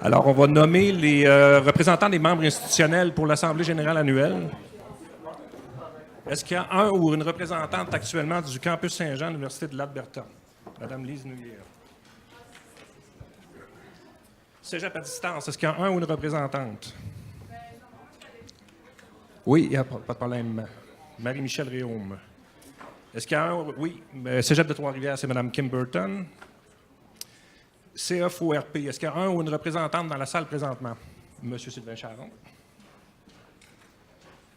Alors, on va nommer les représentants des membres institutionnels pour l'Assemblée générale annuelle. Est-ce qu'il y a un ou une représentante actuellement du campus Saint-Jean, de l'Université de l'Alberta? Madame Lise Nulier. Cégep à distance, est-ce qu'il y a un ou une représentante? Oui, il n'y a pas de problème. Marie-Michel Réaume. Est-ce qu'il y a un? Oui. Cégep de Trois-Rivières, c'est Mme Kim Burton. CFORP, est-ce qu'il y a un ou une représentante dans la salle présentement? M. Sylvain Charon.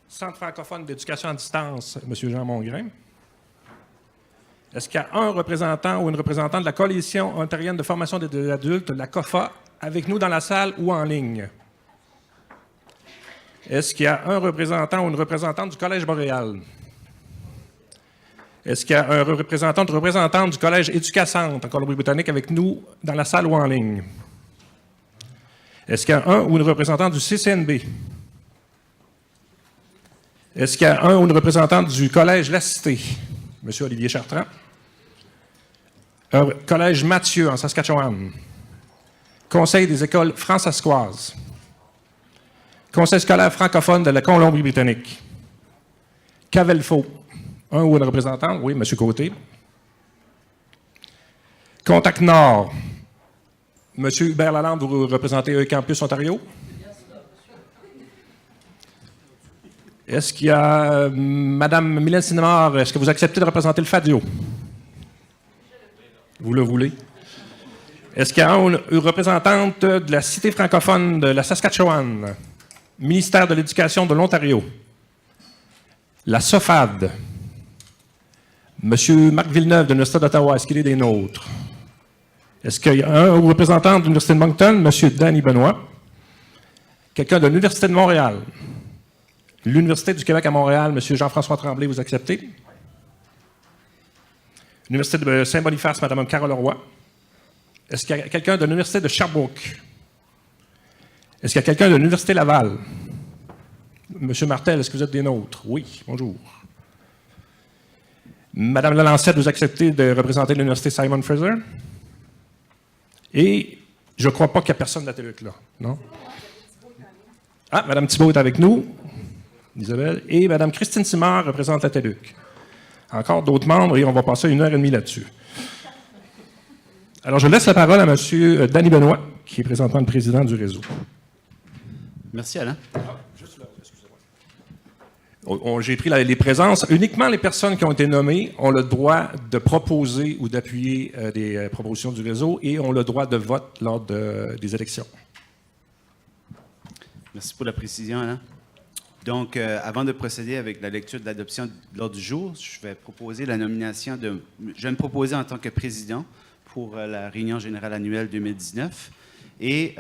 Centre francophone d'éducation à distance, M. Jean Mongrain. Est-ce qu'il y a un représentant ou une représentante de la Coalition ontarienne de formation des adultes, la COFA, avec nous dans la salle ou en ligne? Est-ce qu'il y a un représentant ou une représentante du Collège Boréal? Est-ce qu'il y a un représentant ou une représentante du Collège Éducacentre en Colombie-Britannique avec nous dans la salle ou en ligne? Est-ce qu'il y a un ou une représentante du CCNB? Est-ce qu'il y a un ou une représentante du Collège La Cité? M. Olivier Chartrand. Collège Mathieu en Saskatchewan. Conseil des écoles françaiscoises. Conseil scolaire francophone de la Colombie-Britannique. Cavelfo. Un ou une représentante? Oui, M. Côté. Contact Nord. M. Hubert Lalande, vous représentez Campus Ontario? Est-ce qu'il y a Mme Mylène Sinemar, est-ce que vous acceptez de représenter le FADIO? Vous le voulez? Est-ce qu'il y a une représentante de la Cité francophone de la Saskatchewan? Ministère de l'Éducation de l'Ontario? La SOFAD? M. Marc Villeneuve de l'Université d'Ottawa, est-ce qu'il est des nôtres? Est-ce qu'il y a un représentant de l'Université de Moncton? M. Danny Benoît? Quelqu'un de l'Université de Montréal? L'Université du Québec à Montréal, M. Jean-François Tremblay, vous acceptez? L'Université de Saint-Boniface, Mme Carole Roy. Est-ce qu'il y a quelqu'un de l'Université de Sherbrooke? Est-ce qu'il y a quelqu'un de l'Université Laval? M. Martel, est-ce que vous êtes des nôtres? Oui, bonjour. Mme Lalancette, vous acceptez de représenter l'Université Simon Fraser? Et je ne crois pas qu'il n'y a personne de la TELUC là, non? Ah, Mme Thibault est avec nous. Isabelle, et Mme Christine Simard représente la TELUC. Encore d'autres membres, et on va passer 1h30 là-dessus. Alors, je laisse la parole à M. Danny Benoît, qui est présentement le président du réseau. Merci, Alain. Juste là, excusez-moi. J'ai pris les présences. Uniquement les personnes qui ont été nommées ont le droit de proposer ou d'appuyer des propositions du réseau et ont le droit de vote lors des élections. Merci pour la précision, Alain. Donc, avant de procéder avec la lecture de l'adoption de l'ordre du jour, je vais proposer la nomination de... Je vais me proposer en tant que président pour la réunion générale annuelle 2019 et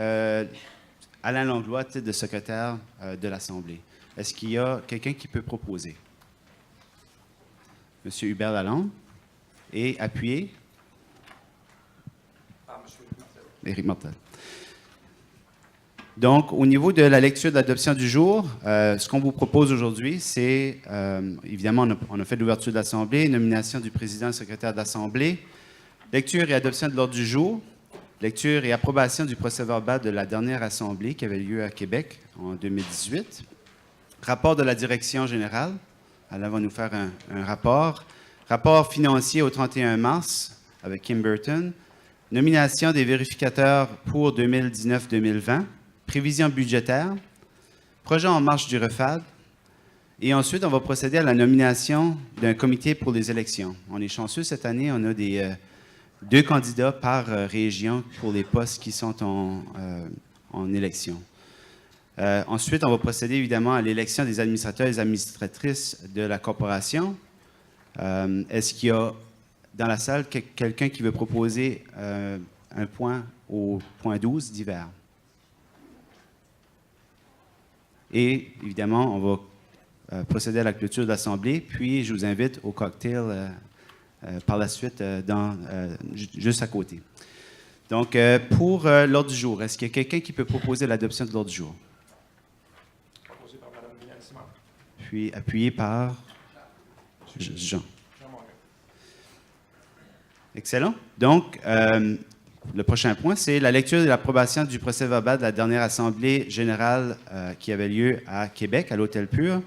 Alain Langlois, titre de secrétaire de l'Assemblée. Est-ce qu'il y a quelqu'un qui peut proposer? M. Hubert Lalande. Et appuyer? Éric Martel. Donc, au niveau de la lecture de l'adoption du jour, ce qu'on vous propose aujourd'hui, c'est, évidemment, on a fait l'ouverture de l'Assemblée, nomination du président et secrétaire de l'Assemblée, lecture et adoption de l'ordre du jour, lecture et approbation du procès-verbal de la dernière Assemblée qui avait lieu à Québec en 2018, rapport de la direction générale, Alain va nous faire un rapport, rapport financier au 31 mars avec Kim Burton, nomination des vérificateurs pour 2019-2020, prévision budgétaire, projet en marche du REFAD, et ensuite, on va procéder à la nomination d'un comité pour les élections. On est chanceux cette année, on a deux candidats par région pour les postes qui sont en élection. Ensuite, on va procéder évidemment à l'élection des administrateurs et des administratrices de la corporation. Est-ce qu'il y a dans la salle quelqu'un qui veut proposer un point au point 12 divers? Et évidemment, on va procéder à la clôture de l'Assemblée, puis je vous invite au cocktail par la suite, juste à côté. Donc, pour l'ordre du jour, est-ce qu'il y a quelqu'un qui peut proposer l'adoption de l'ordre du jour? Proposé par Mme Mylène Simard. Puis appuyé par Jean. Excellent. Donc, le prochain point, c'est la lecture et l'approbation du procès-verbal de la dernière Assemblée générale qui avait lieu à Québec, à l'Hôtel Pur,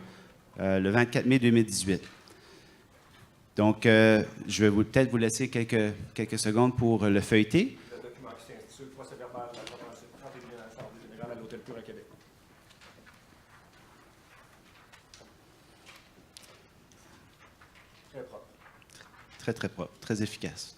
le 24 mai 2018. Donc, je vais peut-être vous laisser quelques secondes pour le feuilleter. Le document qui s'intitule Procès-verbal de la 31e Assemblée générale à l'Hôtel Pur à Québec. Très propre. Très, très propre, très efficace.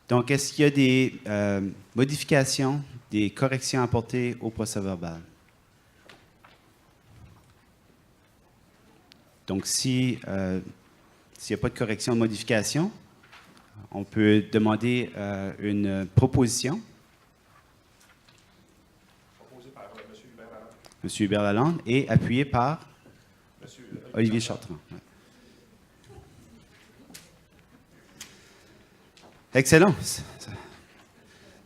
Donc, est-ce qu'il y a des modifications, des corrections à apporter au procès-verbal? Donc, s'il n'y a pas de correction ou de modification, on peut demander une proposition. Proposé par M. Hubert Lalande. M. Hubert Lalande et appuyé par M. Olivier Chartrand. Ouais. Excellent.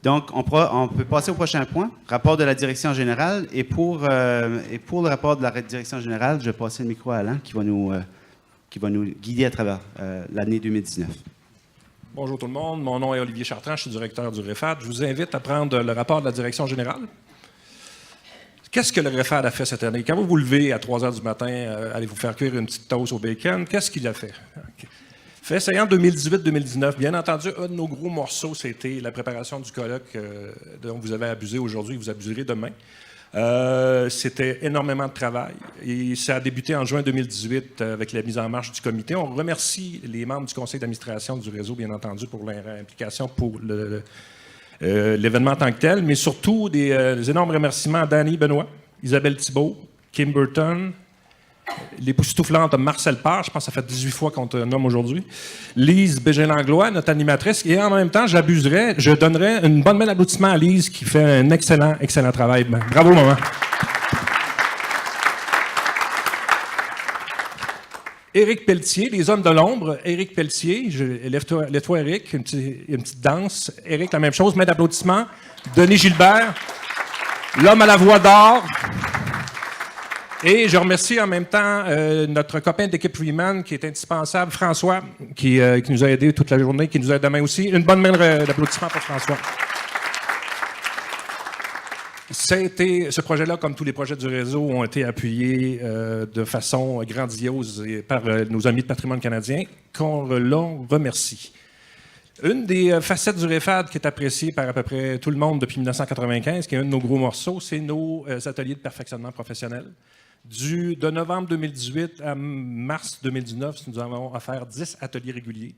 Donc, on peut passer au prochain point, rapport de la direction générale. Et pour le rapport de la direction générale, je vais passer le micro à Alain qui va nous guider à travers l'année 2019. Bonjour tout le monde, mon nom est Olivier Chartrand, je suis directeur du REFAD. Je vous invite à prendre le rapport de la direction générale. Qu'est-ce que le REFAD a fait cette année? Quand vous vous levez à 3 heures du matin, allez vous faire cuire une petite toast au bacon, qu'est-ce qu'il a fait? Okay. Fait essayant 2018-2019, bien entendu, un de nos gros morceaux, c'était la préparation du colloque dont vous avez abusé aujourd'hui, vous abuserez demain. C'était énormément de travail et ça a débuté en juin 2018 avec la mise en marche du comité. On remercie les membres du conseil d'administration du réseau, bien entendu, pour leur implication pour l'événement en tant que tel, mais surtout des énormes remerciements à Danny Benoît, Isabelle Thibault, Kim Burton, l'époustouflante Marcel Parr, je pense que ça fait 18 fois qu'on te nomme aujourd'hui, Lise Bégin-Langlois, notre animatrice, et en même temps, je donnerais une bonne main d'applaudissement à Lise qui fait un excellent, excellent travail. Bravo, maman. Éric Pelletier, les hommes de l'ombre. Éric Pelletier, lève-toi Éric, une petite danse. Éric, la même chose, main d'applaudissement. Denis Gilbert, l'homme à la voix d'or. Et je remercie en même temps notre copain d'équipe Freeman qui est indispensable, François, qui nous a aidés toute la journée, qui nous aide demain aussi. Une bonne main d'applaudissement pour François. Ce projet-là, comme tous les projets du réseau, ont été appuyés de façon grandiose par nos amis de Patrimoine canadien, qu'on remercie. Une des facettes du REFAD qui est appréciée par à peu près tout le monde depuis 1995, qui est un de nos gros morceaux, c'est nos ateliers de perfectionnement professionnel. De novembre 2018 à mars 2019, nous avons offert 10 ateliers réguliers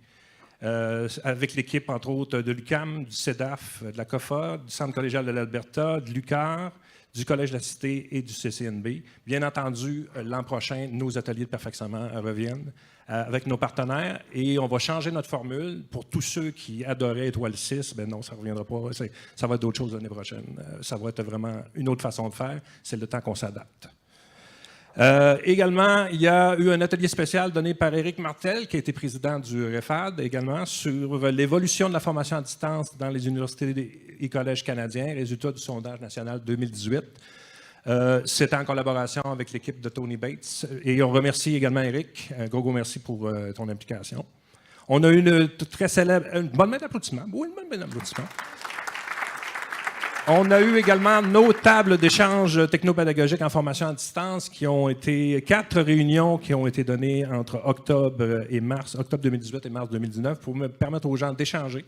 avec l'équipe, entre autres, de l'UQAM, du CEDAF, de la COFA, du Centre collégial de l'Alberta, de l'UQAR, du Collège de la Cité et du CCNB. Bien entendu, l'an prochain, nos ateliers de perfectionnement reviennent avec nos partenaires et on va changer notre formule. Pour tous ceux qui adoraient Étoile 6, ben non, ça ne reviendra pas. Ça va être d'autres choses l'année prochaine. Ça va être vraiment une autre façon de faire. C'est le temps qu'on s'adapte. Également, il y a eu un atelier spécial donné par Éric Martel, qui a été président du REFAD également, sur l'évolution de la formation à distance dans les universités et collèges canadiens, résultat du sondage national 2018. C'était en collaboration avec l'équipe de Tony Bates. Et on remercie également Éric. Un gros merci pour ton implication. On a eu une très célèbre... Une bonne main d'applaudissement. Oui, une bonne main d'applaudissement. On a eu également nos tables d'échange technopédagogiques en formation à distance qui ont été 4 réunions qui ont été données entre octobre 2018 et mars 2019 pour me permettre aux gens d'échanger,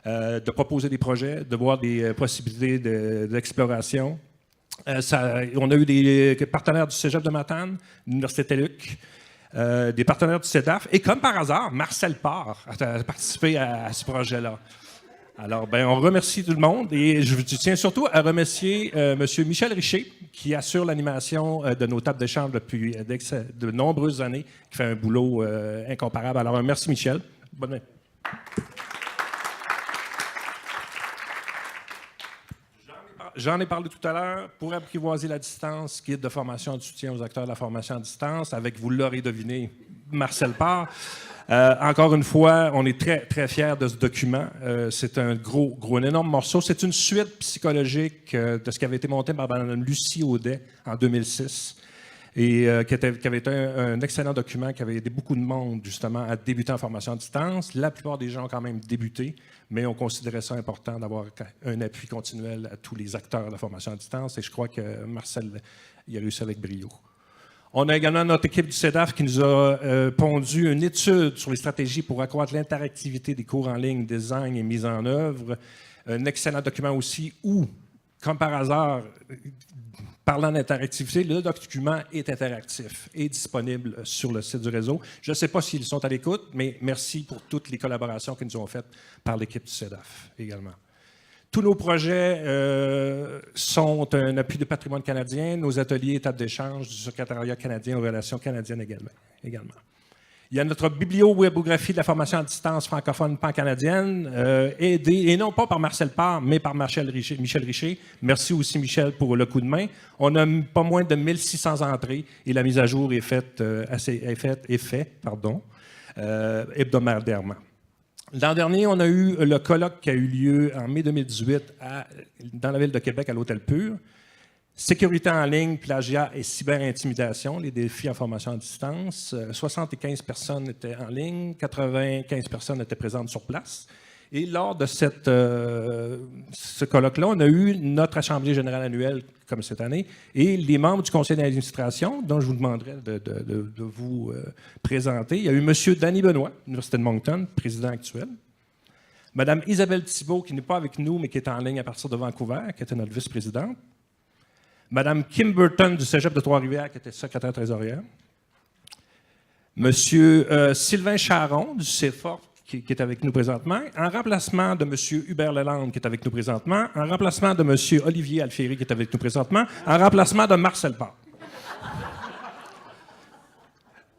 de proposer des projets, de voir des possibilités d'exploration. On a eu des partenaires du Cégep de Matane, de l'Université TELUC, des partenaires du CEDAF et comme par hasard, Marcel Parr a participé à ce projet-là. Alors, on remercie tout le monde et je tiens surtout à remercier M. Michel Richer qui assure l'animation de nos tables d'échange depuis de nombreuses années, qui fait un boulot incomparable. Alors, merci Michel. Bonne nuit. j'en ai parlé tout à l'heure, pour apprivoiser la distance, guide de formation et de soutien aux acteurs de la formation à distance, avec, vous l'aurez deviné, Marcel Parr. Encore une fois, on est très, très fiers de ce document. C'est un énorme morceau. C'est une suite psychologique de ce qui avait été monté par Mme Lucie Audet en 2006. Et qui avait été un excellent document qui avait aidé beaucoup de monde, justement, à débuter en formation à distance. La plupart des gens ont quand même débuté, mais on considérait ça important d'avoir un appui continuel à tous les acteurs de la formation à distance. Et je crois que Marcel y a réussi avec brio. On a également notre équipe du CEDAF qui nous a pondu une étude sur les stratégies pour accroître l'interactivité des cours en ligne, design et mise en œuvre. Un excellent document aussi où, comme par hasard, parlant d'interactivité, le document est interactif et disponible sur le site du réseau. Je ne sais pas s'ils sont à l'écoute, mais merci pour toutes les collaborations qu'ils nous ont faites par l'équipe du CEDAF également. Tous nos projets sont un appui de patrimoine canadien, nos ateliers étapes d'échange du secrétariat canadien aux relations canadiennes également. Il y a notre biblio-webographie de la formation à distance francophone pan-canadienne, aidée, et non pas par Marcel Parr, mais par Michel Richer. Merci aussi, Michel, pour le coup de main. On a pas moins de 1600 entrées et la mise à jour est faite hebdomadairement. L'an dernier, on a eu le colloque qui a eu lieu en mai 2018 dans la ville de Québec, à l'Hôtel Pur. Sécurité en ligne, plagiat et cyberintimidation, les défis en formation à distance. 75 personnes étaient en ligne, 95 personnes étaient présentes sur place. Et lors de ce colloque-là, on a eu notre Assemblée générale annuelle, comme cette année, et les membres du conseil d'administration, dont je vous demanderai de vous présenter. Il y a eu M. Danny Benoit, Université de Moncton, président actuel. Mme Isabelle Thibault, qui n'est pas avec nous, mais qui est en ligne à partir de Vancouver, qui était notre vice-présidente. Mme Kim Burton du Cégep de Trois-Rivières, qui était secrétaire trésorière. M. Sylvain Charon du CFOR, qui est avec nous présentement, en remplacement de M. Hubert Lalande, qui est avec nous présentement, en remplacement de M. Olivier Alfieri, qui est avec nous présentement, en remplacement de Marcel Parr.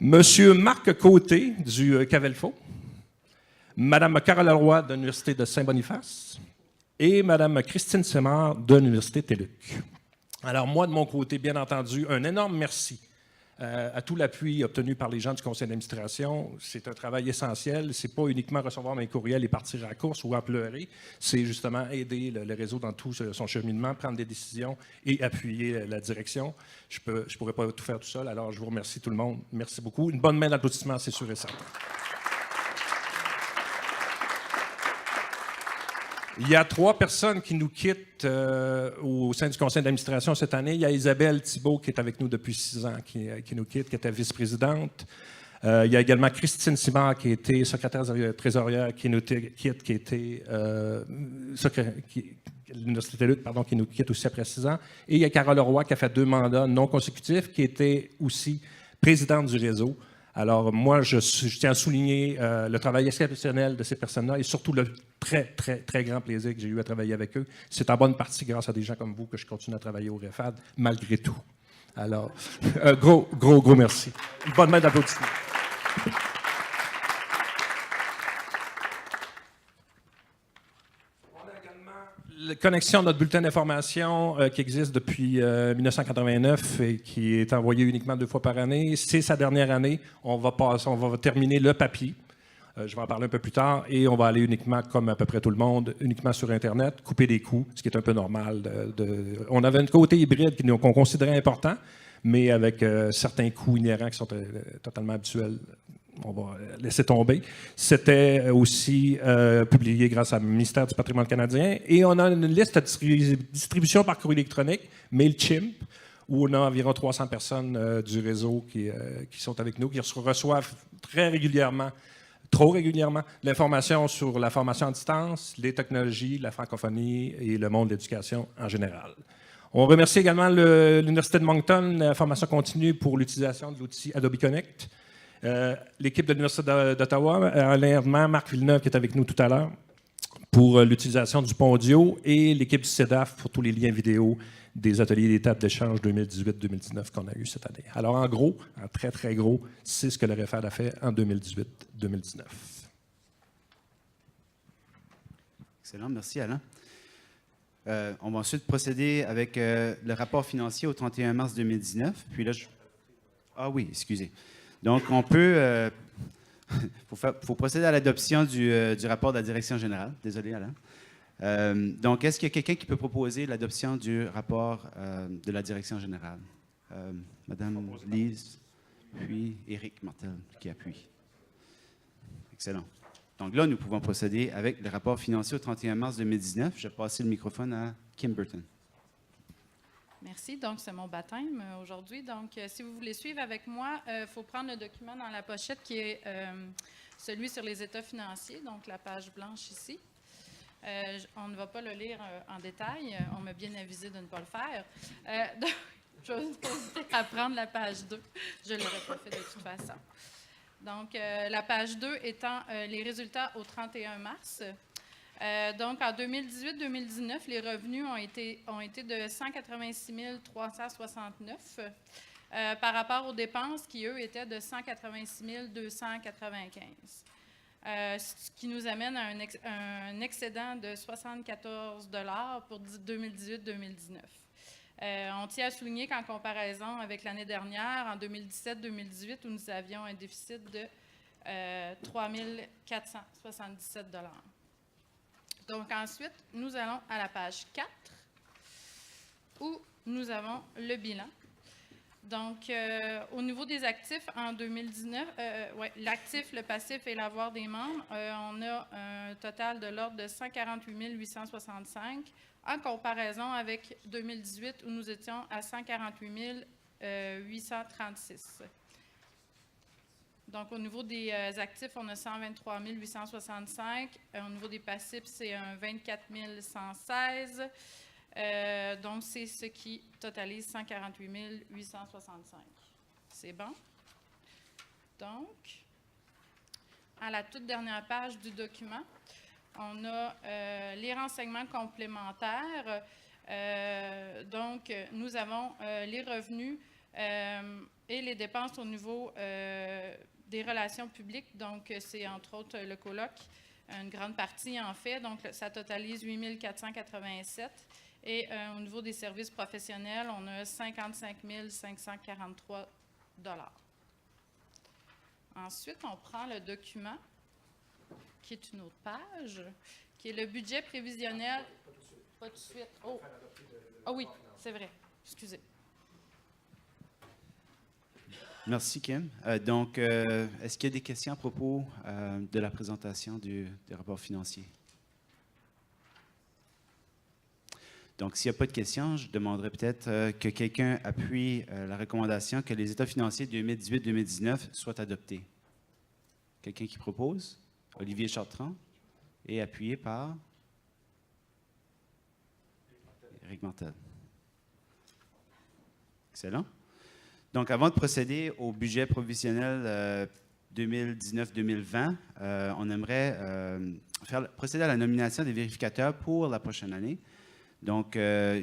M. Marc Côté du Cavelfo, Mme Carole Leroy de l'Université de Saint-Boniface et Mme Christine Simard de l'Université TÉLUQ. Alors moi, de mon côté, bien entendu, un énorme merci à tout l'appui obtenu par les gens du conseil d'administration. C'est un travail essentiel. Ce n'est pas uniquement recevoir mes courriels et partir à la course ou en pleurer. C'est justement aider le réseau dans tout son cheminement, prendre des décisions et appuyer la direction. Je ne pourrais pas tout faire tout seul, alors je vous remercie tout le monde. Merci beaucoup. Une bonne main d'applaudissement, c'est sûr et certain. Il y a 3 personnes qui nous quittent au sein du conseil d'administration cette année. Il y a Isabelle Thibault qui est avec nous depuis 6 ans, qui nous quitte, qui était vice-présidente. Il y a également Christine Simard qui était secrétaire trésorière, qui nous quitte, qui était l'Université TÉLUQ, pardon, qui nous quitte aussi après 6 ans. Et il y a Carole Leroy qui a fait 2 mandats non consécutifs, qui était aussi présidente du réseau. Alors, moi, je tiens à souligner le travail exceptionnel de ces personnes-là et surtout le très, très, très grand plaisir que j'ai eu à travailler avec eux. C'est en bonne partie grâce à des gens comme vous que je continue à travailler au REFAD, malgré tout. Alors, gros merci. Une bonne main d'applaudissements. La connexion de notre bulletin d'information qui existe depuis 1989 et qui est envoyé uniquement 2 fois par année. C'est sa dernière année. On va terminer le papier. Je vais en parler un peu plus tard. Et on va aller uniquement, comme à peu près tout le monde, uniquement sur Internet, couper des coûts, ce qui est un peu normal. On avait un côté hybride qu'on considérait important, mais avec certains coûts inhérents qui sont totalement habituels. On va laisser tomber. C'était aussi publié grâce au ministère du Patrimoine canadien. Et on a une liste de distribution par courrier électronique, MailChimp, où on a environ 300 personnes du réseau qui sont avec nous, qui reçoivent très régulièrement, trop régulièrement, l'information sur la formation à distance, les technologies, la francophonie et le monde de l'éducation en général. On remercie également l'Université de Moncton, la formation continue pour l'utilisation de l'outil Adobe Connect. L'équipe de l'Université d'Ottawa, Alain Herman, Marc Villeneuve qui est avec nous tout à l'heure pour l'utilisation du pont audio et l'équipe du CEDAF pour tous les liens vidéo des ateliers d'étape d'échange 2018-2019 qu'on a eu cette année. Alors en gros, en très très gros, c'est ce que le REFAD a fait en 2018-2019. Excellent, merci Alain. On va ensuite procéder avec le rapport financier au 31 mars 2019. Puis là, Ah oui, excusez. Donc, on peut... faut procéder à l'adoption du rapport de la direction générale. Désolé, Alain. Donc, est-ce qu'il y a quelqu'un qui peut proposer l'adoption du rapport de la direction générale? Madame Lise, puis Éric Martel qui appuie. Excellent. Donc là, nous pouvons procéder avec le rapport financier au 31 mars 2019. Je vais passer le microphone à Kim Burton. Merci. Donc, c'est mon baptême aujourd'hui. Donc, si vous voulez suivre avec moi, il faut prendre le document dans la pochette qui est celui sur les états financiers, donc la page blanche ici. On ne va pas le lire en détail. On m'a bien avisé de ne pas le faire. Donc, je vais vous inviter à prendre la page 2. Je ne l'aurais pas fait de toute façon. Donc, la page 2 étant les résultats au 31 mars. Donc, en 2018-2019, les revenus ont été de 186 369 par rapport aux dépenses qui, eux, étaient de 186 295. Ce qui nous amène à un excédent de 74 $ pour 2018-2019. On tient à souligner qu'en comparaison avec l'année dernière, en 2017-2018, où nous avions un déficit de 3 477 $. Donc, ensuite, nous allons à la page 4, où nous avons le bilan. Donc, au niveau des actifs, en 2019, l'actif, le passif et l'avoir des membres, on a un total de l'ordre de 148 865 en comparaison avec 2018 où nous étions à 148 836. Donc, au niveau des actifs, on a 123 865. Au niveau des passifs, c'est un 24 116. Donc, c'est ce qui totalise 148 865. C'est bon? Donc, à la toute dernière page du document, on a les renseignements complémentaires. Donc, nous avons les revenus et les dépenses au niveau des relations publiques. Donc, c'est entre autres le colloque, une grande partie en fait. Donc, ça totalise 8 487. Et au niveau des services professionnels, on a 55 543 $. Ensuite, on prend le document, qui est une autre page, qui est le budget prévisionnel. Pas tout de suite. Oh, oui, c'est vrai. Excusez. Merci, Kim. Donc, est-ce qu'il y a des questions à propos de la présentation du rapport financier? Donc, s'il n'y a pas de questions, je demanderais peut-être que quelqu'un appuie la recommandation que les états financiers 2018-2019 soient adoptés. Quelqu'un qui propose? Olivier Chartrand. Et appuyé par Éric Martel. Excellent. Donc, avant de procéder au budget provisionnel 2019-2020, on aimerait procéder à la nomination des vérificateurs pour la prochaine année. Donc,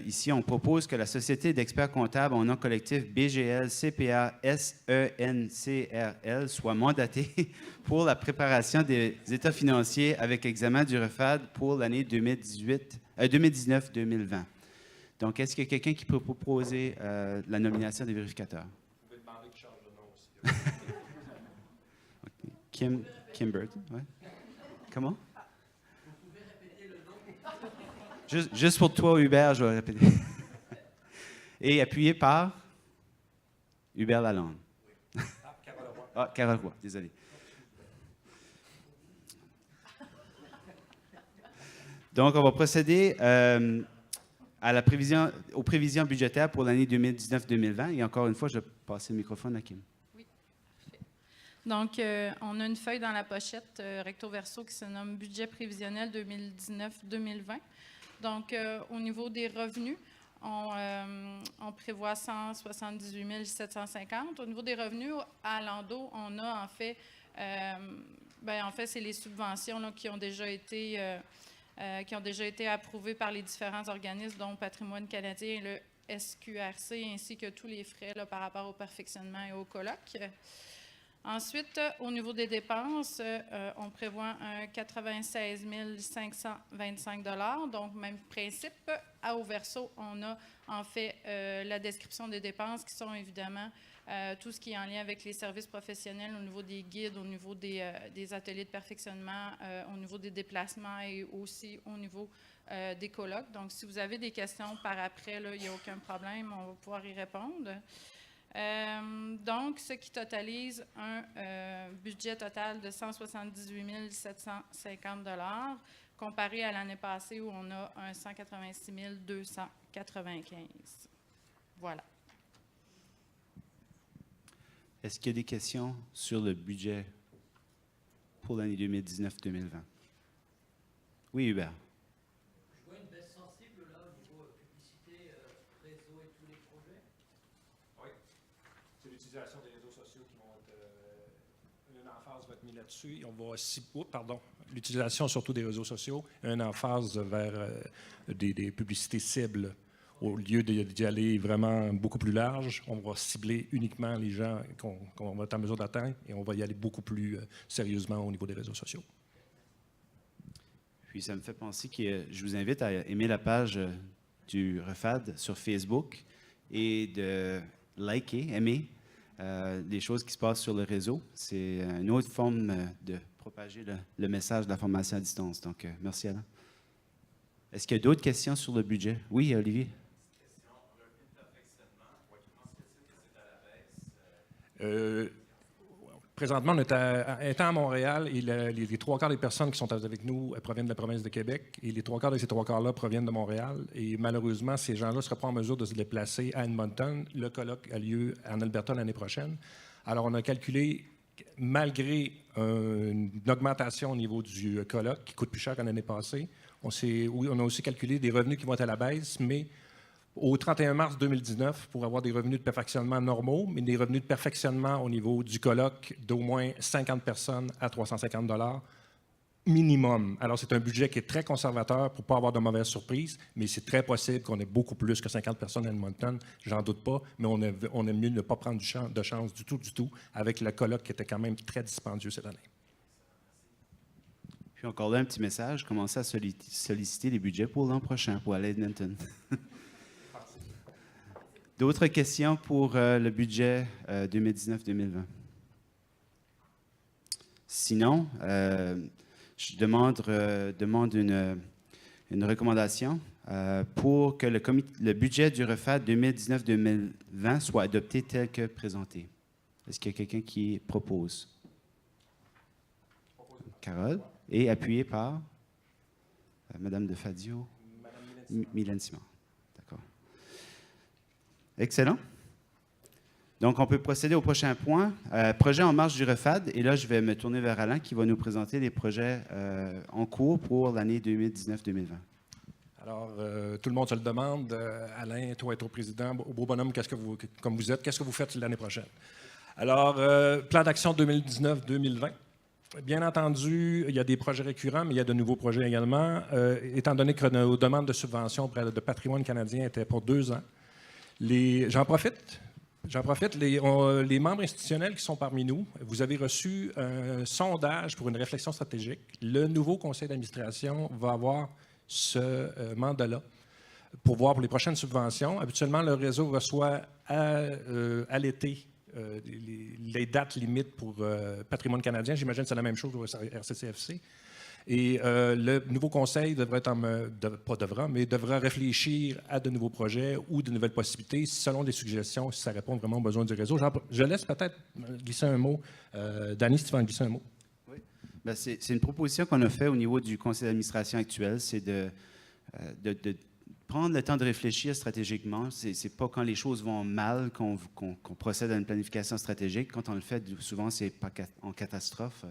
ici, on propose que la Société d'experts comptables en nom collectif BGL CPA SENCRL soit mandatée pour la préparation des états financiers avec examen du REFAD pour l'année 2019-2020. Donc, est-ce qu'il y a quelqu'un qui peut proposer la nomination des vérificateurs? Vous pouvez demander qu'il change de nom aussi. Okay. Kim Burton, ouais. Comment? Juste pour toi, Hubert, je vais répéter. Et appuyé par Hubert Lalonde. Oui. Carole Roy. Carole Roy, désolé. Donc, on va procéder aux prévisions budgétaires pour l'année 2019-2020. Et encore une fois, je vais passer le microphone à Kim. Oui, parfait. Donc, on a une feuille dans la pochette recto-verso qui se nomme « Budget prévisionnel 2019-2020 ». Donc, au niveau des revenus, on prévoit 178 750. Au niveau des revenus, à Lando, on a en fait, c'est les subventions là, qui ont déjà été approuvées par les différents organismes, dont Patrimoine canadien et le SQRC, ainsi que tous les frais là, par rapport au perfectionnement et au colloque. Ensuite, au niveau des dépenses, on prévoit un 96 525 $, donc même principe. au verso, on a en fait la description des dépenses qui sont évidemment tout ce qui est en lien avec les services professionnels au niveau des guides, au niveau des ateliers de perfectionnement, au niveau des déplacements et aussi au niveau des colloques. Donc, si vous avez des questions par après, là, il n'y a aucun problème, on va pouvoir y répondre. Donc, ce qui totalise un budget total de 178 750 $ comparé à l'année passée où on a un 186 295. Voilà. Est-ce qu'il y a des questions sur le budget pour l'année 2019-2020? Oui, Hubert. Je vois une baisse sensible là au niveau publicité, réseau et tous les projets. Oui. C'est l'utilisation des réseaux sociaux qui vont être. Une emphase va être mise là-dessus. Et on va l'utilisation surtout des réseaux sociaux, une emphase vers des publicités cibles. Au lieu d'y aller vraiment beaucoup plus large, on va cibler uniquement les gens qu'on va être en mesure d'atteindre et on va y aller beaucoup plus sérieusement au niveau des réseaux sociaux. Puis ça me fait penser que je vous invite à aimer la page du REFAD sur Facebook et de aimer les choses qui se passent sur le réseau. C'est une autre forme de propager le message de la formation à distance. Donc, merci Alain. Est-ce qu'il y a d'autres questions sur le budget? Oui, Olivier? Présentement, on est étant à Montréal et les trois quarts des personnes qui sont avec nous proviennent de la province de Québec et les trois quarts de ces trois quarts-là proviennent de Montréal. Et malheureusement, ces gens-là ne seraient pas en mesure de se déplacer à Edmonton. Le colloque a lieu en Alberta l'année prochaine. Alors, on a calculé, malgré une augmentation au niveau du colloque qui coûte plus cher qu'en l'année passée, on a aussi calculé des revenus qui vont être à la baisse, mais au 31 mars 2019, pour avoir des revenus de perfectionnement normaux, mais des revenus de perfectionnement au niveau du colloque d'au moins 50 personnes à 350 $ minimum. Alors, c'est un budget qui est très conservateur pour ne pas avoir de mauvaises surprises, mais c'est très possible qu'on ait beaucoup plus que 50 personnes à Edmonton, j'en doute pas, mais on aime mieux ne pas prendre de chance du tout, avec le colloque qui était quand même très dispendieux cette année. Puis encore là, un petit message, commencez à solliciter les budgets pour l'an prochain, pour aller à Edmonton. D'autres questions pour le budget 2019-2020? Sinon, je demande une recommandation pour que le budget du REFAD 2019-2020 soit adopté tel que présenté. Est-ce qu'il y a quelqu'un qui propose? Carole. Et appuyé par Madame de Fadio? Mylène Simard. D'accord. Excellent. Donc, on peut procéder au prochain point. Projet en marche du REFAD. Et là, je vais me tourner vers Alain qui va nous présenter les projets en cours pour l'année 2019-2020. Alors, tout le monde se le demande. Alain, toi, être au président, au beau bonhomme, comme vous êtes, qu'est-ce que vous faites l'année prochaine? Alors, plan d'action 2019-2020. Bien entendu, il y a des projets récurrents, mais il y a de nouveaux projets également. Étant donné que nos demandes de subvention auprès de Patrimoine canadien étaient pour 2 ans, j'en profite, les membres institutionnels qui sont parmi nous, vous avez reçu un sondage pour une réflexion stratégique. Le nouveau conseil d'administration va avoir ce mandat-là pour voir pour les prochaines subventions. Habituellement, le réseau reçoit à l'été les dates limites pour Patrimoine canadien. J'imagine que c'est la même chose au RCCFC. Et le nouveau conseil devra réfléchir à de nouveaux projets ou de nouvelles possibilités selon des suggestions, si ça répond vraiment aux besoins du réseau. Je laisse peut-être glisser un mot. Dany, si tu veux en glisser un mot. Oui. Bien, c'est une proposition qu'on a faite au niveau du conseil d'administration actuel, c'est de prendre le temps de réfléchir stratégiquement. C'est pas quand les choses vont mal qu'on procède à une planification stratégique. Quand on le fait, souvent, c'est en catastrophe,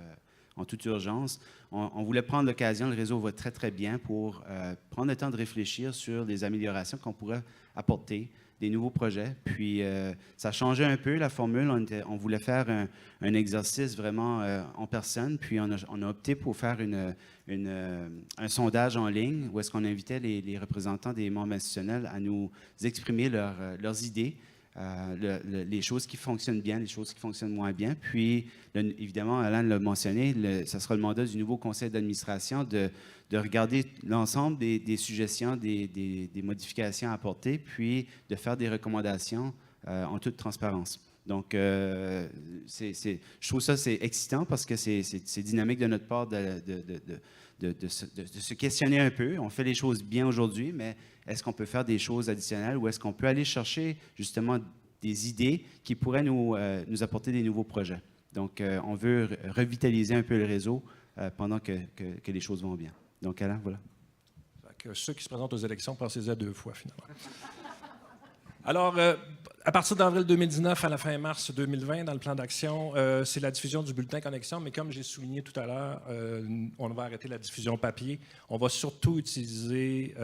en toute urgence. On voulait prendre l'occasion, le réseau va très, très bien, pour prendre le temps de réfléchir sur les améliorations qu'on pourrait apporter, des nouveaux projets. Puis, ça changeait un peu la formule. On voulait faire un exercice vraiment en personne. Puis, on a opté pour faire un sondage en ligne où est-ce qu'on invitait les représentants des membres institutionnels à nous exprimer leurs idées les choses qui fonctionnent bien, les choses qui fonctionnent moins bien. Puis, évidemment, Alain l'a mentionné, ça sera le mandat du nouveau conseil d'administration de regarder l'ensemble des suggestions, des modifications à apporter, puis de faire des recommandations en toute transparence. Donc, je trouve ça c'est excitant parce que c'est dynamique de notre part de se questionner un peu. On fait les choses bien aujourd'hui, mais est-ce qu'on peut faire des choses additionnelles ou est-ce qu'on peut aller chercher justement des idées qui pourraient nous apporter des nouveaux projets? Donc, on veut revitaliser un peu le réseau pendant que les choses vont bien. Donc, Alain, voilà. Ceux qui se présentent aux élections, pensez-y à 2 fois, finalement. Alors, à partir d'avril 2019 à la fin mars 2020, dans le plan d'action, c'est la diffusion du bulletin Connexion, mais comme j'ai souligné tout à l'heure, on va arrêter la diffusion papier. On va surtout utiliser